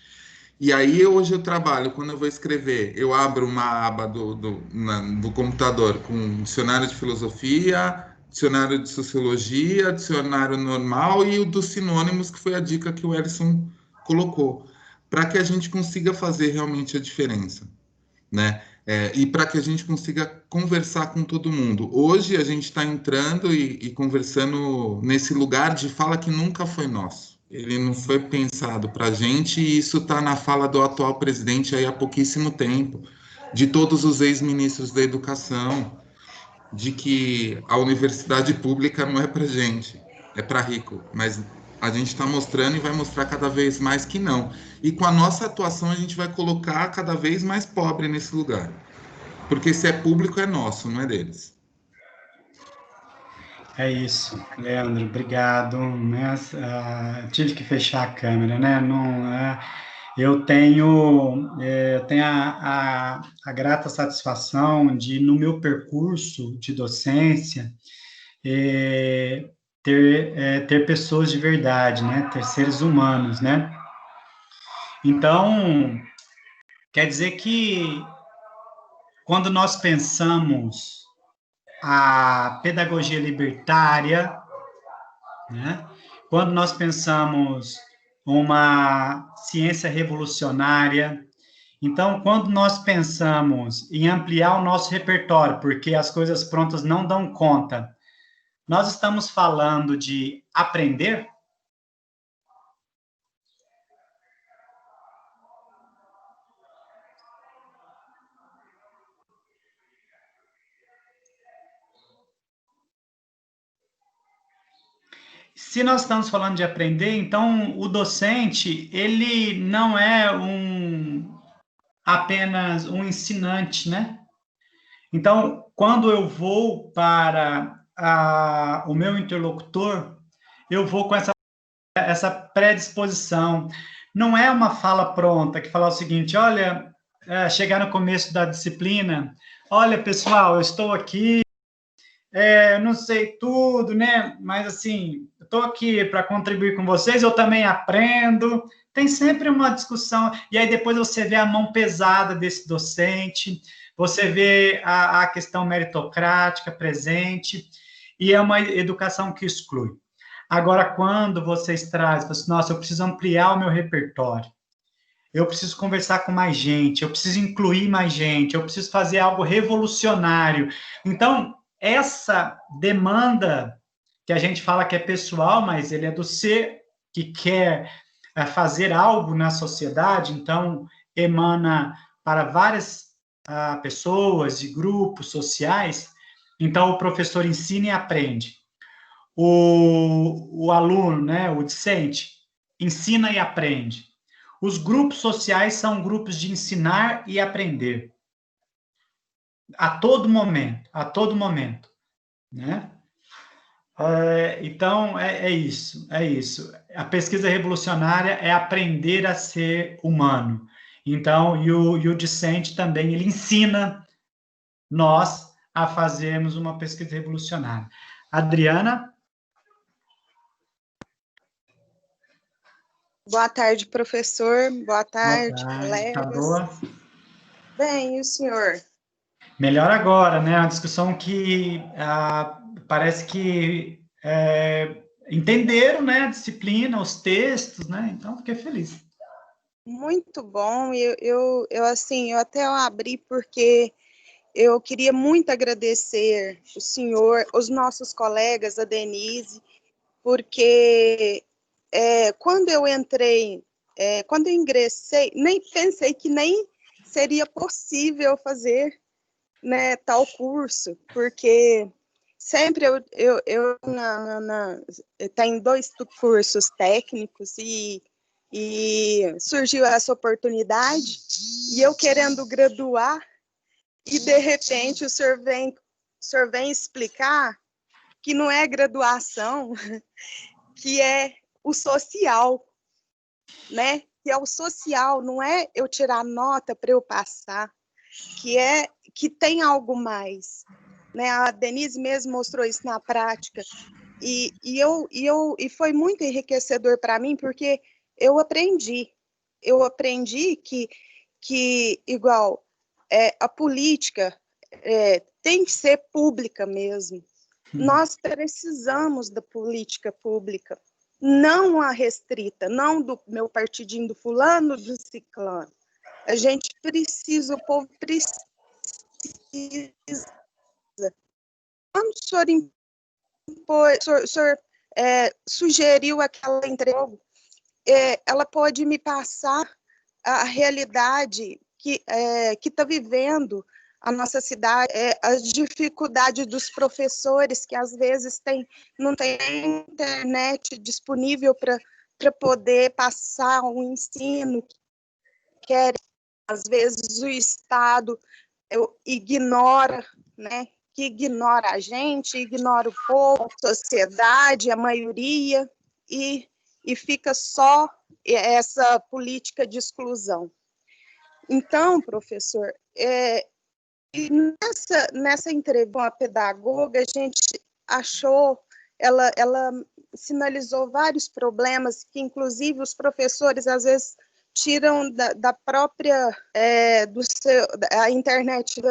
E aí hoje eu trabalho, quando eu vou escrever, eu abro uma aba do computador com dicionário de filosofia, dicionário de sociologia, dicionário normal e o dos sinônimos, que foi a dica que o Ellison colocou, para que a gente consiga fazer realmente a diferença, né? E para que a gente consiga conversar com todo mundo. Hoje a gente está entrando e conversando nesse lugar de fala que nunca foi nosso. Ele não foi pensado para a gente, e isso está na fala do atual presidente aí há pouquíssimo tempo, de todos os ex-ministros da educação, de que a universidade pública não é para gente, é para rico, mas a gente está mostrando e vai mostrar cada vez mais que não. E com a nossa atuação a gente vai colocar cada vez mais pobre nesse lugar, porque se é público é nosso, não é deles. É isso, Leandro, obrigado. Né? Tive que fechar a câmera, né? Não, eu tenho a grata satisfação de, no meu percurso de docência, ter pessoas de verdade, né? Ter seres humanos, né? Então, quer dizer que quando nós pensamos a pedagogia libertária, né? Quando nós pensamos uma ciência revolucionária, então, quando nós pensamos em ampliar o nosso repertório, porque as coisas prontas não dão conta, nós estamos falando de aprender? Se nós estamos falando de aprender, então o docente, ele não é apenas um ensinante, né? Então, quando eu vou para o meu interlocutor, eu vou com essa predisposição. Não é uma fala pronta que fala o seguinte: olha, chegar no começo da disciplina, olha, pessoal, eu estou aqui, não sei tudo, né? Mas, assim, eu estou aqui para contribuir com vocês, eu também aprendo. Tem sempre uma discussão, e aí depois você vê a mão pesada desse docente, você vê a questão meritocrática presente, e é uma educação que exclui. Agora, quando vocês trazem, assim, nossa, eu preciso ampliar o meu repertório, eu preciso conversar com mais gente, eu preciso incluir mais gente, eu preciso fazer algo revolucionário. Então, essa demanda que a gente fala que é pessoal, mas ele é do ser que quer fazer algo na sociedade, então emana para várias pessoas e grupos sociais. Então o professor ensina e aprende. O aluno, né, o discente, ensina e aprende. Os grupos sociais são grupos de ensinar e aprender. A todo momento, né? Então, é isso. A pesquisa revolucionária é aprender a ser humano. Então, e o discente também, ele ensina nós a fazermos uma pesquisa revolucionária. Adriana? Boa tarde, professor. Boa tarde, Boa tarde. colegas. Tá boa? Bem, e o senhor? Melhor agora, né? Uma discussão que parece que entenderam, né, a disciplina, os textos, né? Então, fiquei feliz. Muito bom. Eu até abri porque eu queria muito agradecer o senhor, os nossos colegas, a Denise, porque quando eu ingressei, nem pensei que nem seria possível fazer, né, tal curso, porque sempre eu tenho 2 cursos técnicos e surgiu essa oportunidade e eu querendo graduar e de repente o senhor vem explicar que não é graduação, que é o social, né? Que é o social, não é eu tirar nota para eu passar, que tem algo mais, né? A Denise mesmo mostrou isso na prática e foi muito enriquecedor para mim porque eu aprendi que igual a política tem que ser pública mesmo. Nós precisamos da política pública, não a restrita, não do meu partidinho do fulano, do ciclano. A gente precisa, o povo precisa. Quando o senhor sugeriu aquela entrega, ela pode me passar a realidade que está vivendo a nossa cidade, as dificuldades dos professores que às vezes não tem internet disponível para poder passar o ensino que querem. Às vezes o Estado ignora, né? Que ignora a gente, ignora o povo, a sociedade, a maioria, e fica só essa política de exclusão. Então, professor, nessa entrevista com a pedagoga, a gente achou, ela sinalizou vários problemas que, inclusive, os professores, às vezes, tiram da própria, a internet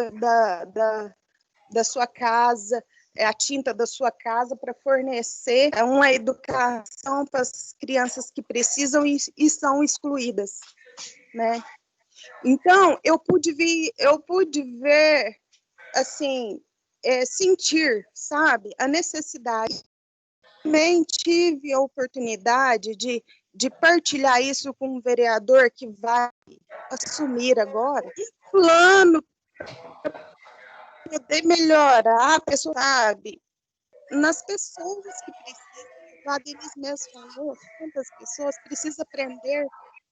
da sua casa, a tinta da sua casa para fornecer uma educação para as crianças que precisam e são excluídas, né? Então, eu pude ver, assim, sentir, sabe, a necessidade. Também tive a oportunidade de partilhar isso com um vereador que vai assumir agora, plano para poder melhorar a pessoa, sabe, nas pessoas que precisam. A Denise mesmo falou, quantas pessoas precisam aprender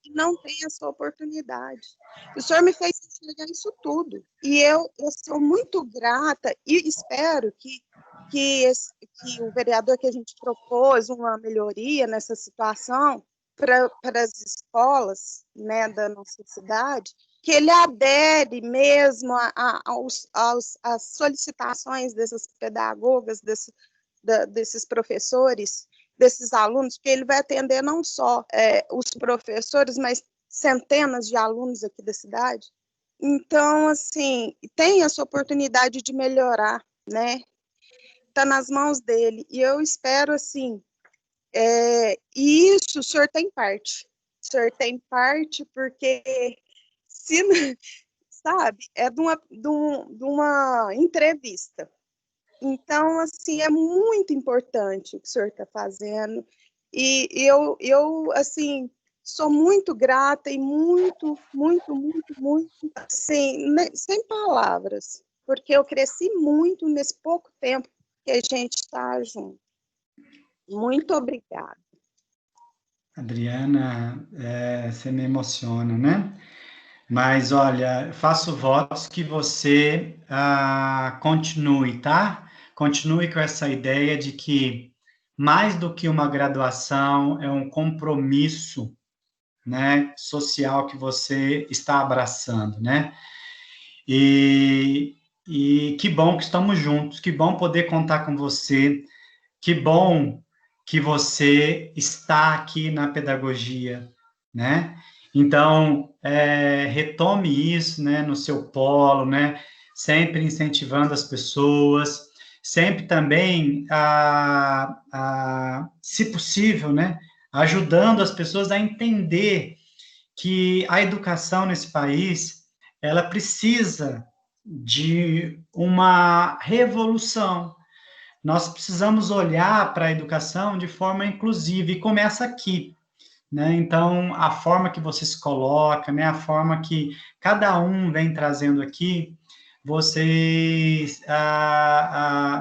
e não tem essa oportunidade. O senhor me fez enxergar isso tudo. E eu sou muito grata e espero que o vereador que a gente propôs uma melhoria nessa situação para as escolas, né, da nossa cidade, que ele adere mesmo às solicitações dessas pedagogas, desses professores, desses alunos, porque ele vai atender não só os professores, mas centenas de alunos aqui da cidade. Então, assim, tem essa oportunidade de melhorar, né? Está nas mãos dele. E eu espero, assim, isso o senhor tem parte. O senhor tem parte porque, sabe, é de uma entrevista. Então, assim, é muito importante o que o senhor está fazendo. E eu, assim, sou muito grata e muito, assim, sem palavras, porque eu cresci muito nesse pouco tempo que a gente está junto. Muito obrigada. Adriana, você me emociona, né? Mas, olha, faço votos que você continue, tá? Continue com essa ideia de que mais do que uma graduação é um compromisso, né, social que você está abraçando, né? E que bom que estamos juntos, que bom poder contar com você, que bom que você está aqui na pedagogia, né? Então, retome isso, né, no seu polo, né? Sempre incentivando as pessoas, sempre também, se possível, né, ajudando as pessoas a entender que a educação nesse país, ela precisa de uma revolução. Nós precisamos olhar para a educação de forma inclusiva, e começa aqui, né? Então, a forma que você se coloca, né, a forma que cada um vem trazendo aqui, vocês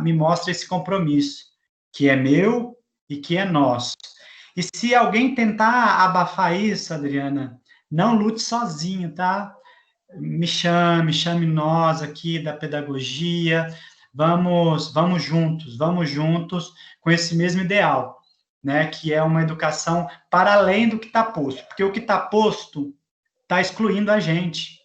me mostra esse compromisso, que é meu e que é nosso. E se alguém tentar abafar isso, Adriana, não lute sozinho, tá? Me chame nós aqui da pedagogia, vamos juntos com esse mesmo ideal, né, que é uma educação para além do que está posto, porque o que está posto está excluindo a gente.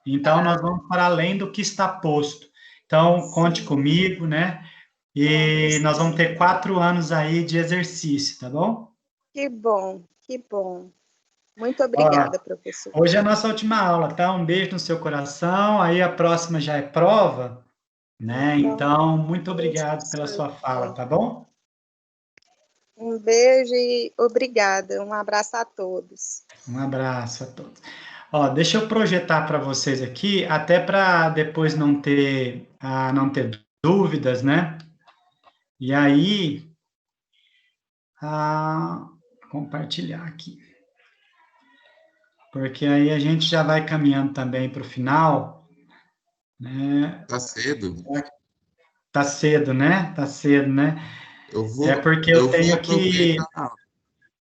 Então, nós vamos para além do que está posto. Então, conte comigo, né, e nós vamos ter 4 anos aí de exercício, tá bom? Que bom, que bom. Muito obrigada, professor. Hoje é a nossa última aula, tá? Um beijo no seu coração, aí a próxima já é prova, né? Então, muito obrigado pela sua fala, tá bom? Um beijo e obrigada. Um abraço a todos. Um abraço a todos. Deixa eu projetar para vocês aqui, até para depois não ter dúvidas, né? E aí, compartilhar aqui. Porque aí a gente já vai caminhando também para o final, né? Tá cedo. Tá cedo, né? Tá cedo, né? Porque eu tenho que...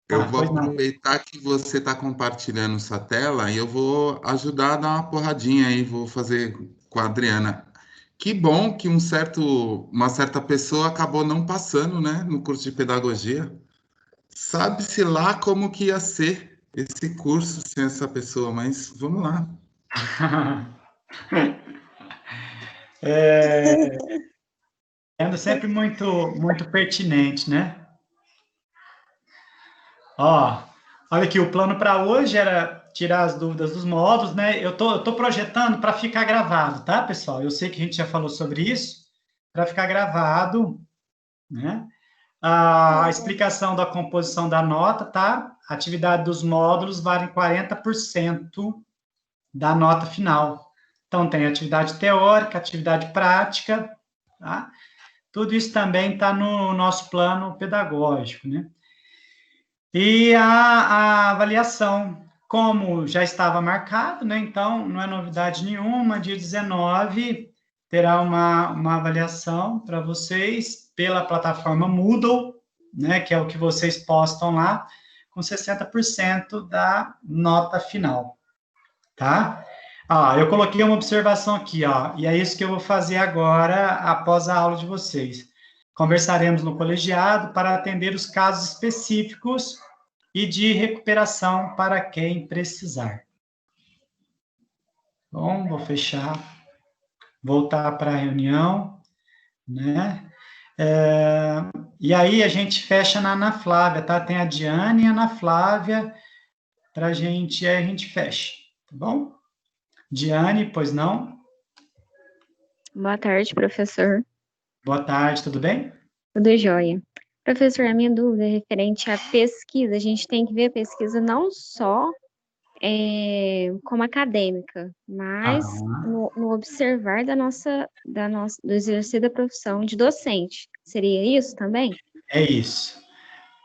Eu vou aproveitar que você está compartilhando sua tela e eu vou ajudar a dar uma porradinha aí, vou fazer com a Adriana. Que bom que uma certa pessoa acabou não passando, né, no curso de pedagogia. Sabe-se lá como que ia ser esse curso sem essa pessoa, mas vamos lá. Sendo sempre muito pertinente, né? Olha aqui, o plano para hoje era tirar as dúvidas dos módulos, né? Eu tô projetando para ficar gravado, tá, pessoal? Eu sei que a gente já falou sobre isso, para ficar gravado, né? A explicação da composição da nota, tá? A atividade dos módulos vale 40% da nota final. Então, tem atividade teórica, atividade prática, tá? Tudo isso também está no nosso plano pedagógico, né? E a avaliação, como já estava marcado, né? Então, não é novidade nenhuma, dia 19 terá uma avaliação para vocês pela plataforma Moodle, né? Que é o que vocês postam lá, com 60% da nota final, tá? Eu coloquei uma observação aqui, e é isso que eu vou fazer agora, após a aula de vocês. Conversaremos no colegiado para atender os casos específicos e de recuperação para quem precisar. Bom, vou fechar, voltar para a reunião, né? E aí a gente fecha na Ana Flávia, tá? Tem a Diane e a Ana Flávia, para a gente fecha, tá bom? Diane, pois não? Boa tarde, professor. Boa tarde, tudo bem? Tudo jóia. Professor, a minha dúvida é referente à pesquisa. A gente tem que ver a pesquisa não só como acadêmica, mas no observar do exercício da profissão de docente. Seria isso também? É isso.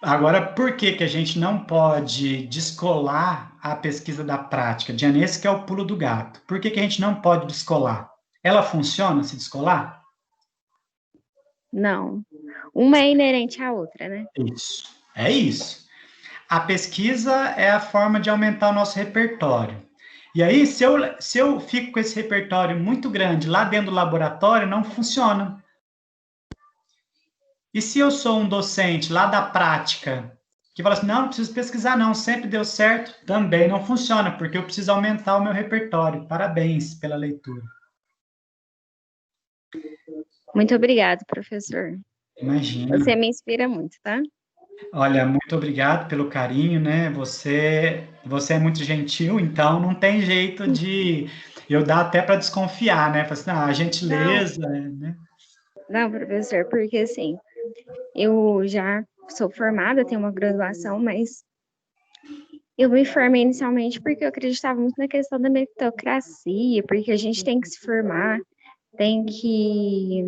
Agora, por que a gente não pode descolar a pesquisa da prática? Diane, esse que é o pulo do gato. Por que a gente não pode descolar? Ela funciona se descolar? Não. Uma é inerente à outra, né? Isso. É isso. a pesquisa é a forma de aumentar o nosso repertório. E aí, se eu fico com esse repertório muito grande lá dentro do laboratório, não funciona. E se eu sou um docente lá da prática, que fala assim, não preciso pesquisar não, sempre deu certo, também não funciona, porque eu preciso aumentar o meu repertório. Parabéns pela leitura. Muito obrigada, professor. Imagina. Você me inspira muito, tá? Olha, muito obrigado pelo carinho, né? Você é muito gentil, então não tem jeito de eu dar até para desconfiar, né? Falar assim, a gentileza, né? Não, professor, porque assim, eu já sou formada, tenho uma graduação, mas eu me formei inicialmente porque eu acreditava muito na questão da meritocracia, porque a gente tem que se formar, tem que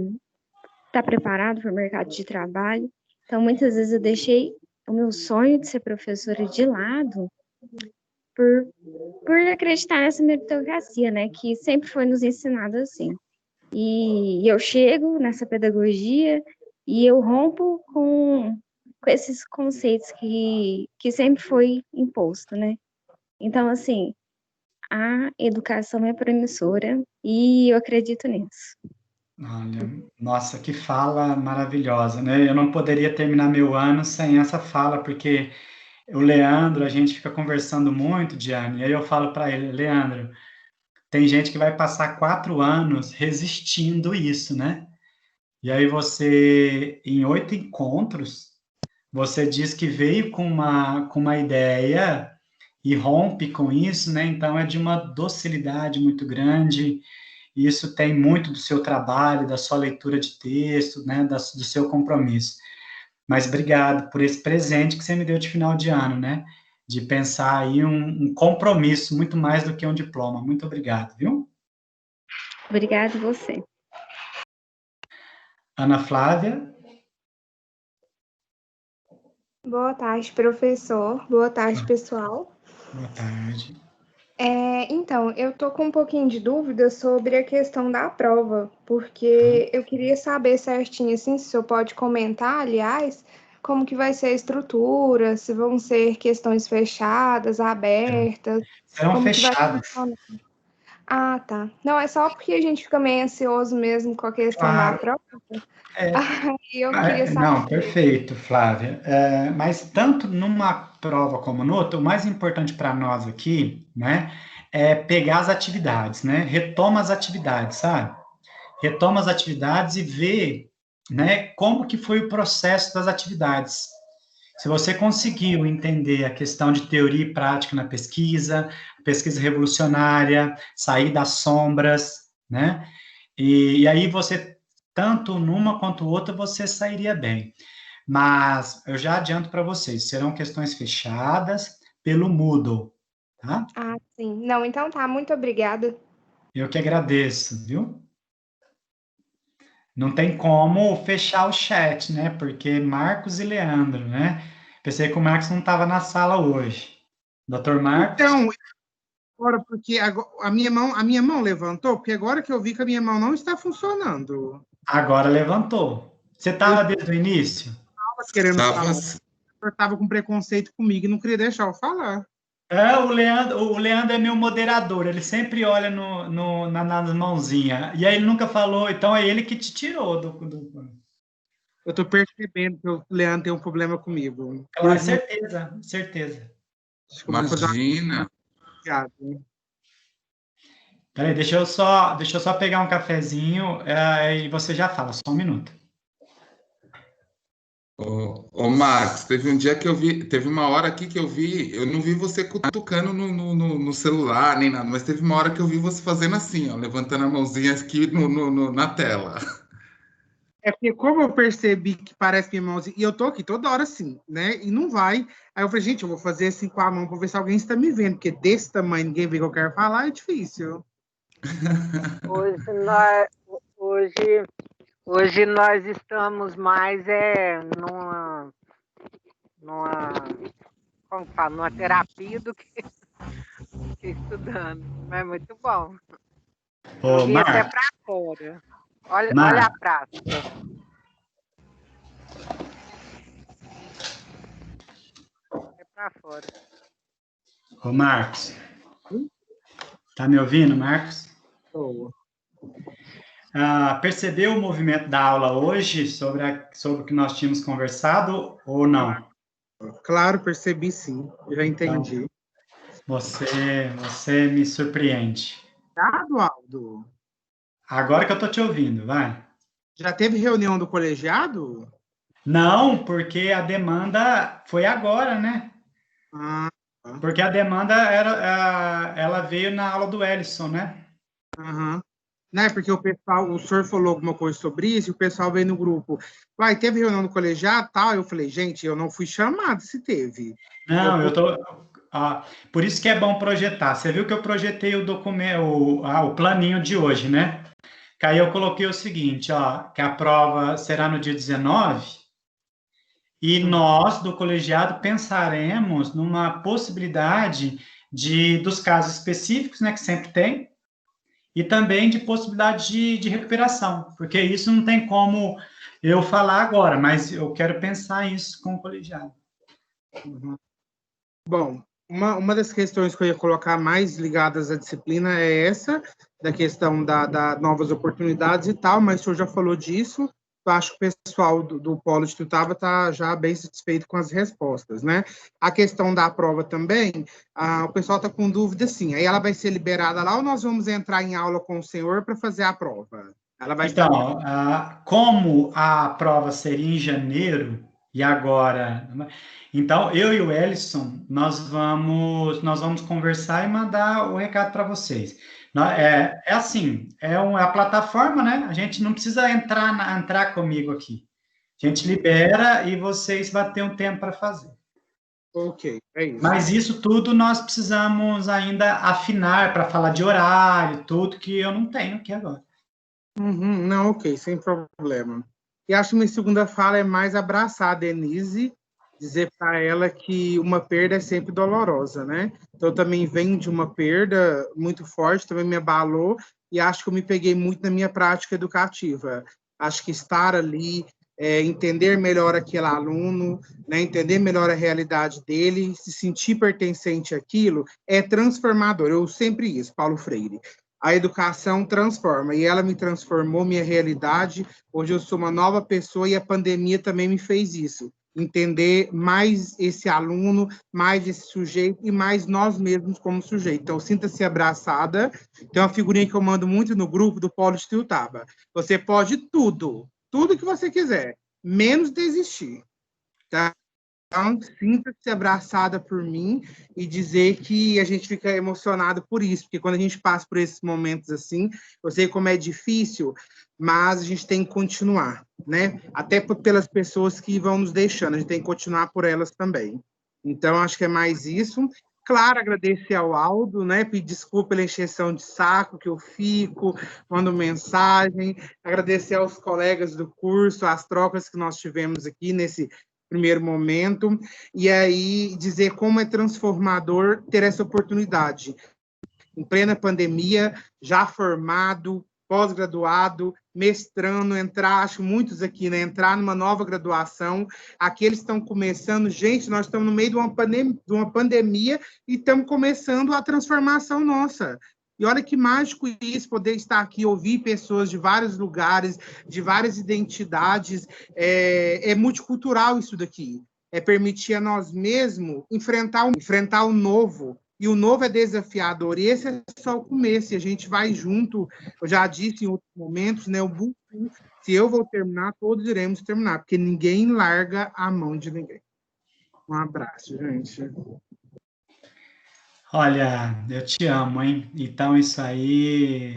estar preparado para o mercado de trabalho. Então, muitas vezes eu deixei o meu sonho de ser professora de lado por acreditar nessa meritocracia, né? Que sempre foi nos ensinado assim. E eu chego nessa pedagogia e eu rompo com esses conceitos que sempre foi imposto, né? Então, assim, a educação é promissora e eu acredito nisso. Olha, nossa, que fala maravilhosa, né? Eu não poderia terminar meu ano sem essa fala, porque o Leandro, a gente fica conversando muito, Diane, e aí eu falo para ele, Leandro, tem gente que vai passar 4 anos resistindo isso, né? E aí você, em 8 encontros, você diz que veio com uma ideia e rompe com isso, né? Então é de uma docilidade muito grande. Isso tem muito do seu trabalho, da sua leitura de texto, né? Do seu compromisso. Mas obrigado por esse presente que você me deu de final de ano, né? De pensar aí um compromisso muito mais do que um diploma. Muito obrigado, viu? Obrigada a você. Ana Flávia. Boa tarde, professor. Boa tarde, pessoal. Boa tarde. Então, eu tô com um pouquinho de dúvida sobre a questão da prova, porque eu queria saber certinho, assim, se o senhor pode comentar, aliás, como que vai ser a estrutura, se vão ser questões fechadas, abertas, Serão como que vai fechadas. funcionar. Ah, tá. Não, é só porque a gente fica meio ansioso mesmo com a questão da prova. Aí eu queria saber. Não, perfeito, Flávia. Mas tanto numa prova como noutra, o mais importante para nós aqui, né, é pegar as atividades, né? Retoma as atividades, sabe? Retoma as atividades e vê, né, como que foi o processo das atividades. Se você conseguiu entender a questão de teoria e prática na pesquisa, pesquisa revolucionária, sair das sombras, né? E aí você, tanto numa quanto outra, você sairia bem. Mas eu já adianto para vocês, serão questões fechadas pelo Moodle, tá? Ah, sim. Não, então tá, muito obrigada. Eu que agradeço, viu? Não tem como fechar o chat, né? Porque Marcos e Leandro, né? Pensei que o Marcos não estava na sala hoje. Doutor Marcos? Então, agora, porque a minha mão levantou, porque agora que eu vi que a minha mão não está funcionando. Agora levantou. Você estava desde o início? Estava querendo falar. Eu estava com preconceito comigo e não queria deixar eu falar. O Leandro é meu moderador, ele sempre olha nas mãozinhas. E aí ele nunca falou, então é ele que te tirou do... Eu estou percebendo que o Leandro tem um problema comigo. Claro, certeza. Imagina. Obrigado. Peraí, deixa eu só pegar um cafezinho e você já fala, só um minuto. Ô Marcos, teve uma hora aqui que eu não vi você cutucando no celular, nem nada, mas teve uma hora que eu vi você fazendo assim, ó, levantando a mãozinha aqui na tela. É porque como eu percebi que parece minha mãozinha, e eu tô aqui toda hora assim, né, e não vai, aí eu falei, gente, eu vou fazer assim com a mão para ver se alguém está me vendo, porque desse tamanho, ninguém vê o que eu quero falar, é difícil. Hoje nós estamos mais numa terapia do que estudando. Mas é muito bom. Eu vim até para fora. Olha a praça. Tá fora. Ô, Marcos. Tá me ouvindo, Marcos? Tô. Percebeu o movimento da aula hoje sobre o que nós tínhamos conversado ou não? Claro, percebi sim. Já entendi. Então, você me surpreende. Aldo? Agora que eu tô te ouvindo, vai. Já teve reunião do colegiado? Não, porque a demanda foi agora, né? Porque a demanda ela veio na aula do Ellison, né? Né, porque o senhor falou alguma coisa sobre isso, e o pessoal veio no grupo. Teve reunião do colegiado, tal. Eu falei, gente, eu não fui chamado, se teve. Não, por isso que é bom projetar. Você viu que eu projetei o documento, o planinho de hoje, né? Que aí eu coloquei o seguinte, que a prova será no dia 19, e nós, do colegiado, pensaremos numa possibilidade dos casos específicos, né, que sempre tem, e também de possibilidade de recuperação, porque isso não tem como eu falar agora, mas eu quero pensar isso com o colegiado. Bom, uma das questões que eu ia colocar mais ligadas à disciplina é essa, da questão da novas oportunidades e tal, mas o senhor já falou disso. Eu acho que o pessoal do Polo de Tuiutaba está já bem satisfeito com as respostas, né? A questão da prova também, o pessoal está com dúvida, sim. Aí ela vai ser liberada lá ou nós vamos entrar em aula com o senhor para fazer a prova? Ela vai Então, como a prova seria em janeiro, e agora... Então, eu e o Ellison, nós vamos conversar e mandar o recado para vocês. É assim, é a plataforma, né? A gente não precisa entrar comigo aqui. A gente libera e vocês vão ter um tempo para fazer. Ok, é isso. Mas isso tudo nós precisamos ainda afinar para falar de horário, tudo que eu não tenho aqui agora. Não, ok, sem problema. E acho que minha segunda fala é mais abraçar a Denise, dizer para ela que uma perda é sempre dolorosa, né? Então, eu também venho de uma perda muito forte, também me abalou, e acho que eu me peguei muito na minha prática educativa. Acho que estar ali, entender melhor aquele aluno, né? Entender melhor a realidade dele, se sentir pertencente àquilo, é transformador. Eu sempre isso, Paulo Freire. A educação transforma, e ela me transformou, minha realidade. Hoje eu sou uma nova pessoa e a pandemia também me fez isso. Entender mais esse aluno, mais esse sujeito e mais nós mesmos como sujeito. Então, sinta-se abraçada. Tem uma figurinha que eu mando muito no grupo do Polo de Tuiutaba. Você pode tudo que você quiser, menos desistir. Tá? Então, sinta-se abraçada por mim e dizer que a gente fica emocionado por isso, porque quando a gente passa por esses momentos assim, eu sei como é difícil, mas a gente tem que continuar, né? Até pelas pessoas que vão nos deixando, a gente tem que continuar por elas também. Então, acho que é mais isso. Claro, agradecer ao Aldo, né? Pedir desculpa pela encheção de saco que eu fico, mando mensagem, agradecer aos colegas do curso, as trocas que nós tivemos aqui nesse primeiro momento, e aí dizer como é transformador ter essa oportunidade. Em plena pandemia, já formado, pós-graduado, mestrando, acho muitos aqui, né, entrar numa nova graduação, aqueles que estão começando, gente, nós estamos no meio de uma pandemia e estamos começando a transformação nossa. E olha que mágico isso, poder estar aqui, ouvir pessoas de vários lugares, de várias identidades, é multicultural isso daqui. É permitir a nós mesmos enfrentar o novo. E o novo é desafiador, e esse é só o começo, e a gente vai junto. Eu já disse em outros momentos, né, o Ubuntu, se eu vou terminar, todos iremos terminar, porque ninguém larga a mão de ninguém. Um abraço, gente. Olha, eu te amo, hein? Então, isso aí,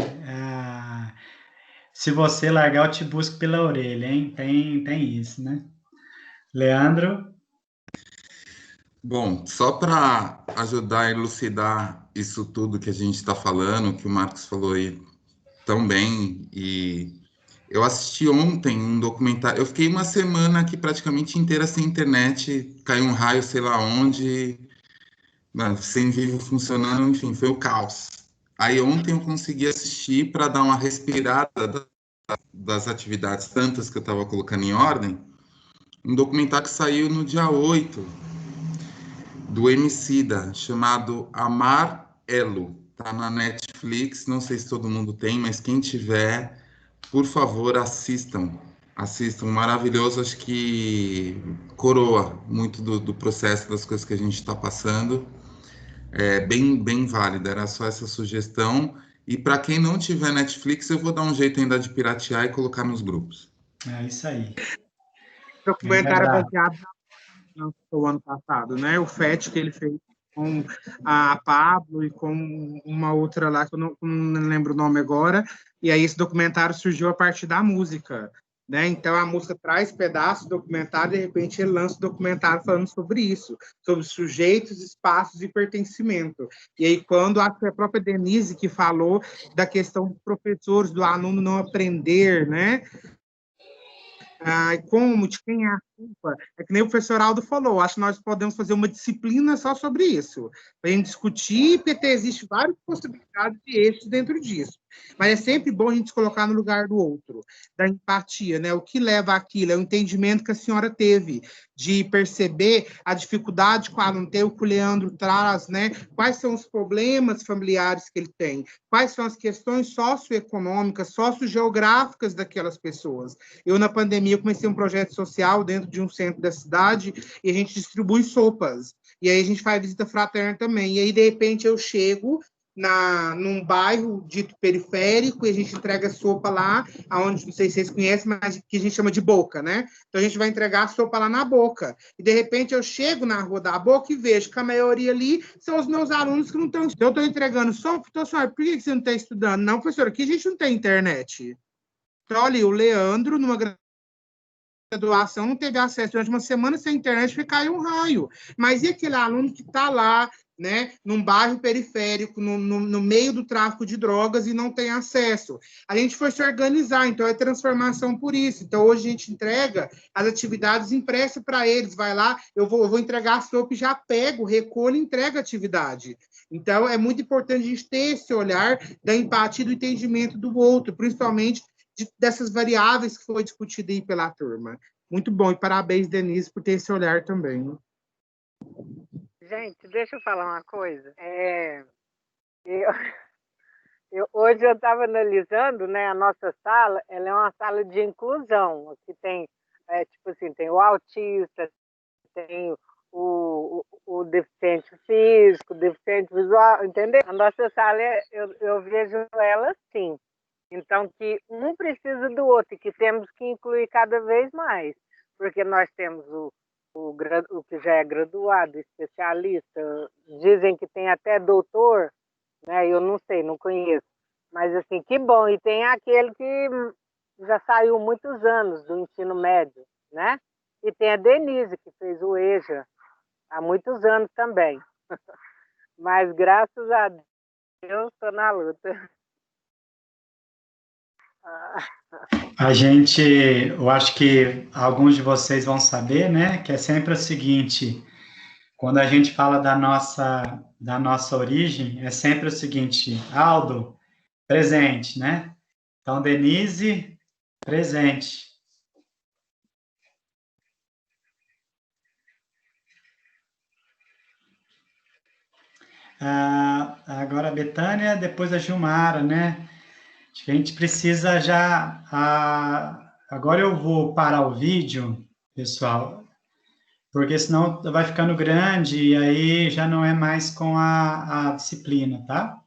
se você largar, eu te busco pela orelha, hein? Tem isso, né? Leandro? Bom, só para ajudar a elucidar isso tudo que a gente está falando, que o Marcos falou aí tão bem, e eu assisti ontem um documentário, eu fiquei uma semana aqui praticamente inteira sem internet, caiu um raio sei lá onde, sem vídeo funcionando, enfim, foi o caos. Aí ontem eu consegui assistir para dar uma respirada das atividades tantas que eu estava colocando em ordem, um documentário que saiu no dia 8, do Emicida, chamado Amarelo. Tá na Netflix, não sei se todo mundo tem, mas quem tiver, por favor, assistam. Assistam, maravilhoso, acho que coroa muito do processo, das coisas que a gente está passando. É bem válida, era só essa sugestão. E para quem não tiver Netflix, eu vou dar um jeito ainda de piratear e colocar nos grupos. É isso aí. Documentário baseado no ano passado, né? O FET que ele fez com a Pablo e com uma outra lá, que eu não lembro o nome agora, e aí esse documentário surgiu a partir da música, né? Então a música traz pedaços do documentário, de repente ele lança o documentário falando sobre isso, sobre sujeitos, espaços e pertencimento. E aí quando acho que a própria Denise que falou da questão dos professores, do aluno não aprender, né? Como, de quem é a culpa? É que nem o professor Aldo falou, acho que nós podemos fazer uma disciplina só sobre isso, para a gente discutir, porque existe várias possibilidades de eixos dentro disso. Mas é sempre bom a gente se colocar no lugar do outro, da empatia, né? O que leva àquilo é o entendimento que a senhora teve, de perceber a dificuldade que o aluno tem, o que o Leandro traz, né? Quais são os problemas familiares que ele tem, quais são as questões socioeconômicas, sociogeográficas daquelas pessoas. Eu, na pandemia, comecei um projeto social dentro de um centro da cidade e a gente distribui sopas. E aí a gente faz visita fraterna também. E aí, de repente, eu chego num bairro dito periférico e a gente entrega sopa lá, aonde não sei se vocês conhecem, mas que a gente chama de Boca, né? Então a gente vai entregar a sopa lá na Boca. E de repente eu chego na rua da Boca e vejo que a maioria ali são os meus alunos que não estão estudando. Eu estou entregando sopa, então, senhora, por que você não está estudando? Não, professora, aqui a gente não tem internet. Então, ali, o Leandro, numa graduação, não teve acesso durante uma semana sem internet, porque caiu um raio. Mas e aquele aluno que está lá, né, num bairro periférico, no meio do tráfico de drogas e não tem acesso? A gente foi se organizar, então é transformação por isso. Então, hoje a gente entrega as atividades impressas para eles. Vai lá, eu vou entregar a sopa e já pego, recolho e entrego a atividade. Então, é muito importante a gente ter esse olhar da empatia, do entendimento do outro, principalmente dessas variáveis que foi discutida aí pela turma. Muito bom, e parabéns, Denise, por ter esse olhar também. Gente, deixa eu falar uma coisa. Hoje eu estava analisando, né, a nossa sala, ela é uma sala de inclusão, que tem, tipo assim, tem o autista, tem o deficiente físico, o deficiente visual, entendeu? A nossa sala, eu vejo ela assim. Então, que um precisa do outro, e que temos que incluir cada vez mais, porque nós temos o que já é graduado, especialista, dizem que tem até doutor, né? Eu não sei, não conheço, mas assim, que bom. E tem aquele que já saiu muitos anos do ensino médio, né? E tem a Denise, que fez o EJA há muitos anos também. Mas, graças a Deus, estou na luta. Eu acho que alguns de vocês vão saber, né, que é sempre o seguinte, quando a gente fala da nossa origem, é sempre o seguinte: Aldo, presente, né? Então, Denise, presente. Agora a Betânia, depois a Gilmara, né? Acho que a gente precisa já... agora eu vou parar o vídeo, pessoal, porque senão vai ficando grande e aí já não é mais com a disciplina, tá?